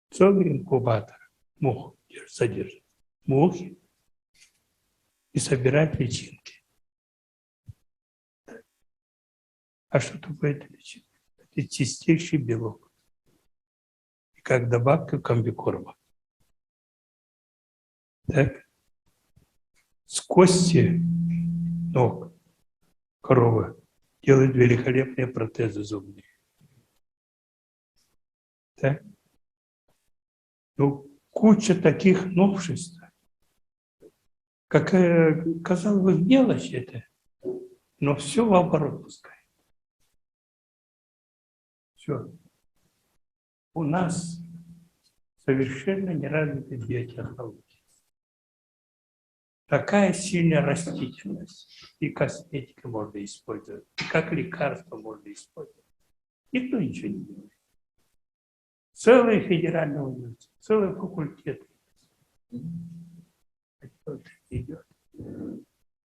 Целый инкубатор. Мух содержит. Мухи. И собирать личинки. А что такое эта личинка? Это чистейший белок. И как добавка комбикорма. Так? С кости ног коровы делают великолепные протезы зубные. Так? Ну, куча таких новшеств. Какая, казалось бы, мелочь это, но все в оборот пускает. Все. У нас совершенно не развита биотехнология. Такая сильная растительность. И косметика можно использовать, и как лекарство можно использовать. Никто ничего не делает. Целый федеральный университет, целый факультет идет.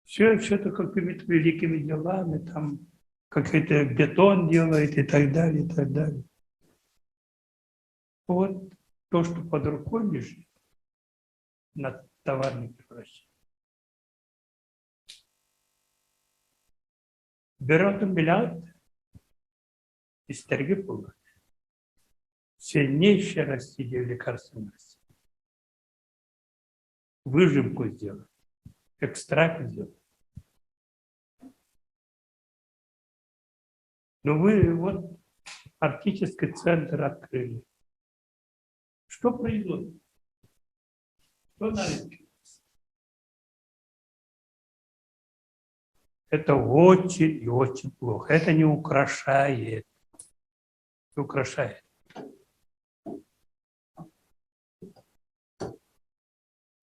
Все что-то какими-то великими делами, там какой-то бетон делает и так далее, и так далее. Вот то, что под рукой лежит, на товар не превращается. Берет миллиард из торгипула. Сильнейшее растение лекарственное. Выжимку сделать, экстракт сделать. Но вы вот арктический центр открыли. Что произойдет? Что на рынке? Это очень и очень плохо. Это не украшает. Не украшает.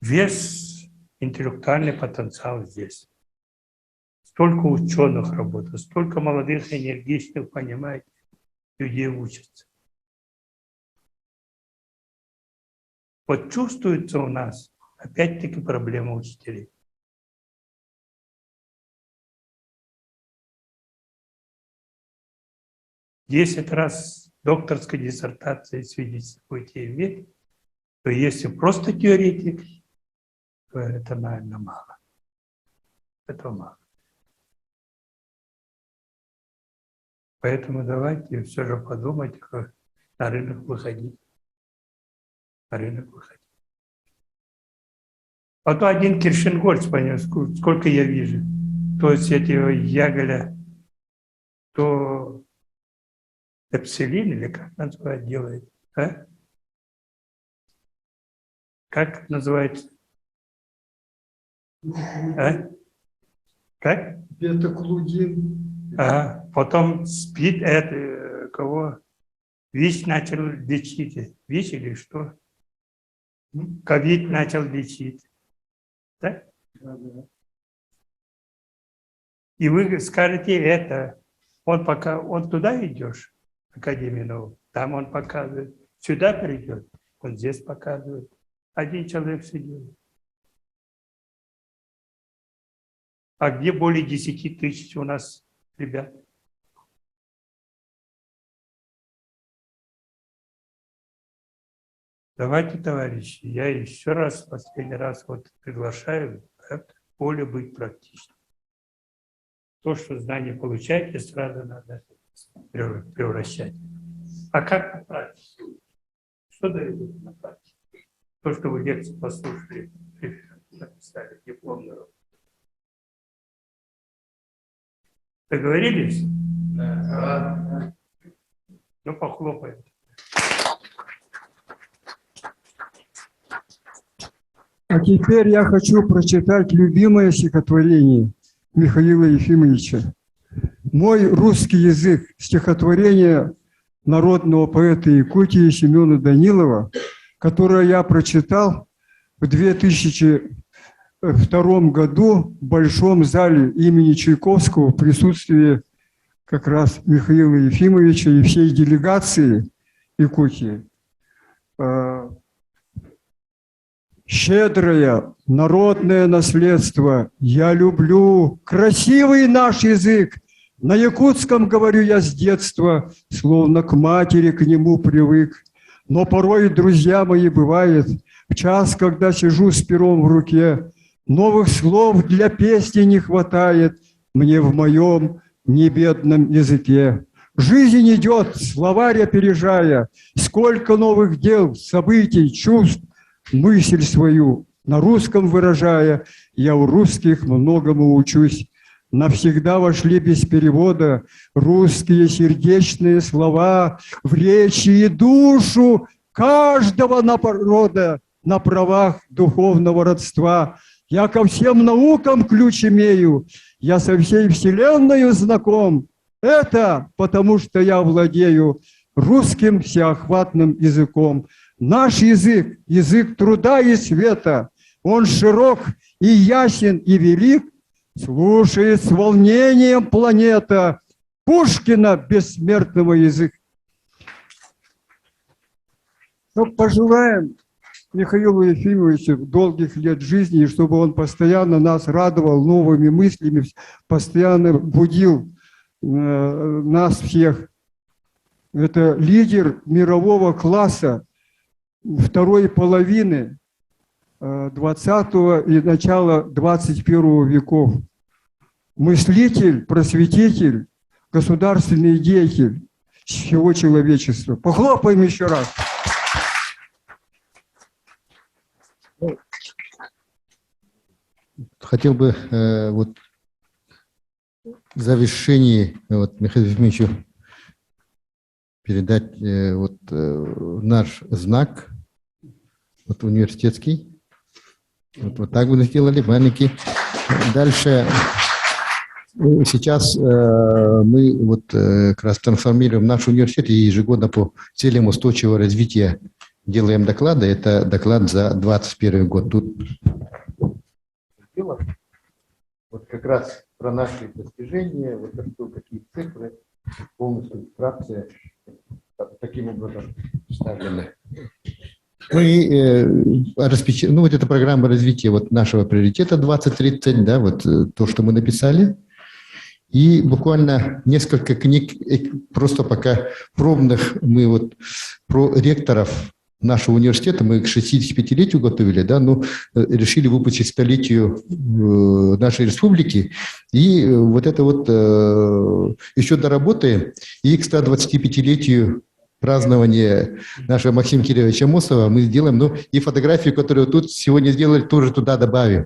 Весь интеллектуальный потенциал здесь. Столько ученых работает, столько молодых, энергичных, понимаете, людей учатся. Вот чувствуется у нас, опять-таки, проблема учителей. Десять раз докторской диссертации свидетельствуете иметь, то если просто теоретик, то это, наверное, мало. этого мало. Поэтому давайте все же подумать, как на рынок выходить. На рынок выходить. А то один Киршенгольц, сколько я вижу, то есть этого Яголя, то эпсилин, или как называют, делает, а? Как называется? А? Как? Бета-клудин. Ага. Потом спит, кого? ВИЧ начал лечить. ВИЧ или что? ковид начал лечить. Да? И вы скажете это, он туда идешь, Академию наук, там он показывает, сюда придет, он здесь показывает. Один человек все делает. А где более 10 тысяч у нас ребят? Давайте, товарищи, я еще раз, последний раз приглашаю в поле быть практичным. То, что знания получаете, сразу надо превращать. А как на практике? Что дает на практике? То, что вы лекции послушали, написали дипломную работу. Договорились? Да. Ну, похлопаем. А теперь я хочу прочитать любимое стихотворение Михаила Ефимовича. «Мой русский язык» – стихотворение народного поэта Якутии Семена Данилова, которое я прочитал в 2002 году в Большом зале имени Чайковского в присутствии как раз Михаила Ефимовича и всей делегации Якутии. Щедрое народное наследство, я люблю красивый наш язык. На якутском говорю я с детства, словно к матери к нему привык. Но порой, друзья мои, бывает, в час, когда сижу с пером в руке, новых слов для песни не хватает мне в моем небедном языке. Жизнь идет, словарь опережая, сколько новых дел, событий, чувств, мысль свою на русском выражая, я у русских многому учусь. Навсегда вошли без перевода русские сердечные слова в речи и душу каждого народа на правах духовного родства. Я ко всем наукам ключ имею, я со всей вселенной знаком. Это потому, что я владею русским всеохватным языком. Наш язык, язык труда и света, он широк и ясен и велик, слушает с волнением планета Пушкина бессмертного языка. Но пожелаем Михаилу Ефимовичу долгих лет жизни, и чтобы он постоянно нас радовал новыми мыслями, постоянно будил нас всех. Это лидер мирового класса второй половины 20 и начала 21 веков. Мыслитель, просветитель, государственный деятель всего человечества. Похлопаем еще раз. Хотел бы в завершении Михаилу Ефимовичу передать наш знак университетский. Вот так вы сделали, маленький. Дальше сейчас мы как раз трансформируем наш университет и ежегодно по целям устойчивого развития делаем доклады. Это доклад за 2021 год. Тут как раз про наши достижения, какие цифры, полностью вкратце таким образом вставлены. Мы эта программа развития нашего приоритета 2030, да, то, что мы написали. И буквально несколько книг, просто пока пробных, мы про ректоров нашего университета, мы к 65-летию готовили, да, ну, решили выпустить столетию нашей республики, и вот это вот еще доработаем, и к 125-летию празднования нашего Максима Кирилловича Амосова мы сделаем, ну, и фотографию, которую тут сегодня сделали, тоже туда добавим.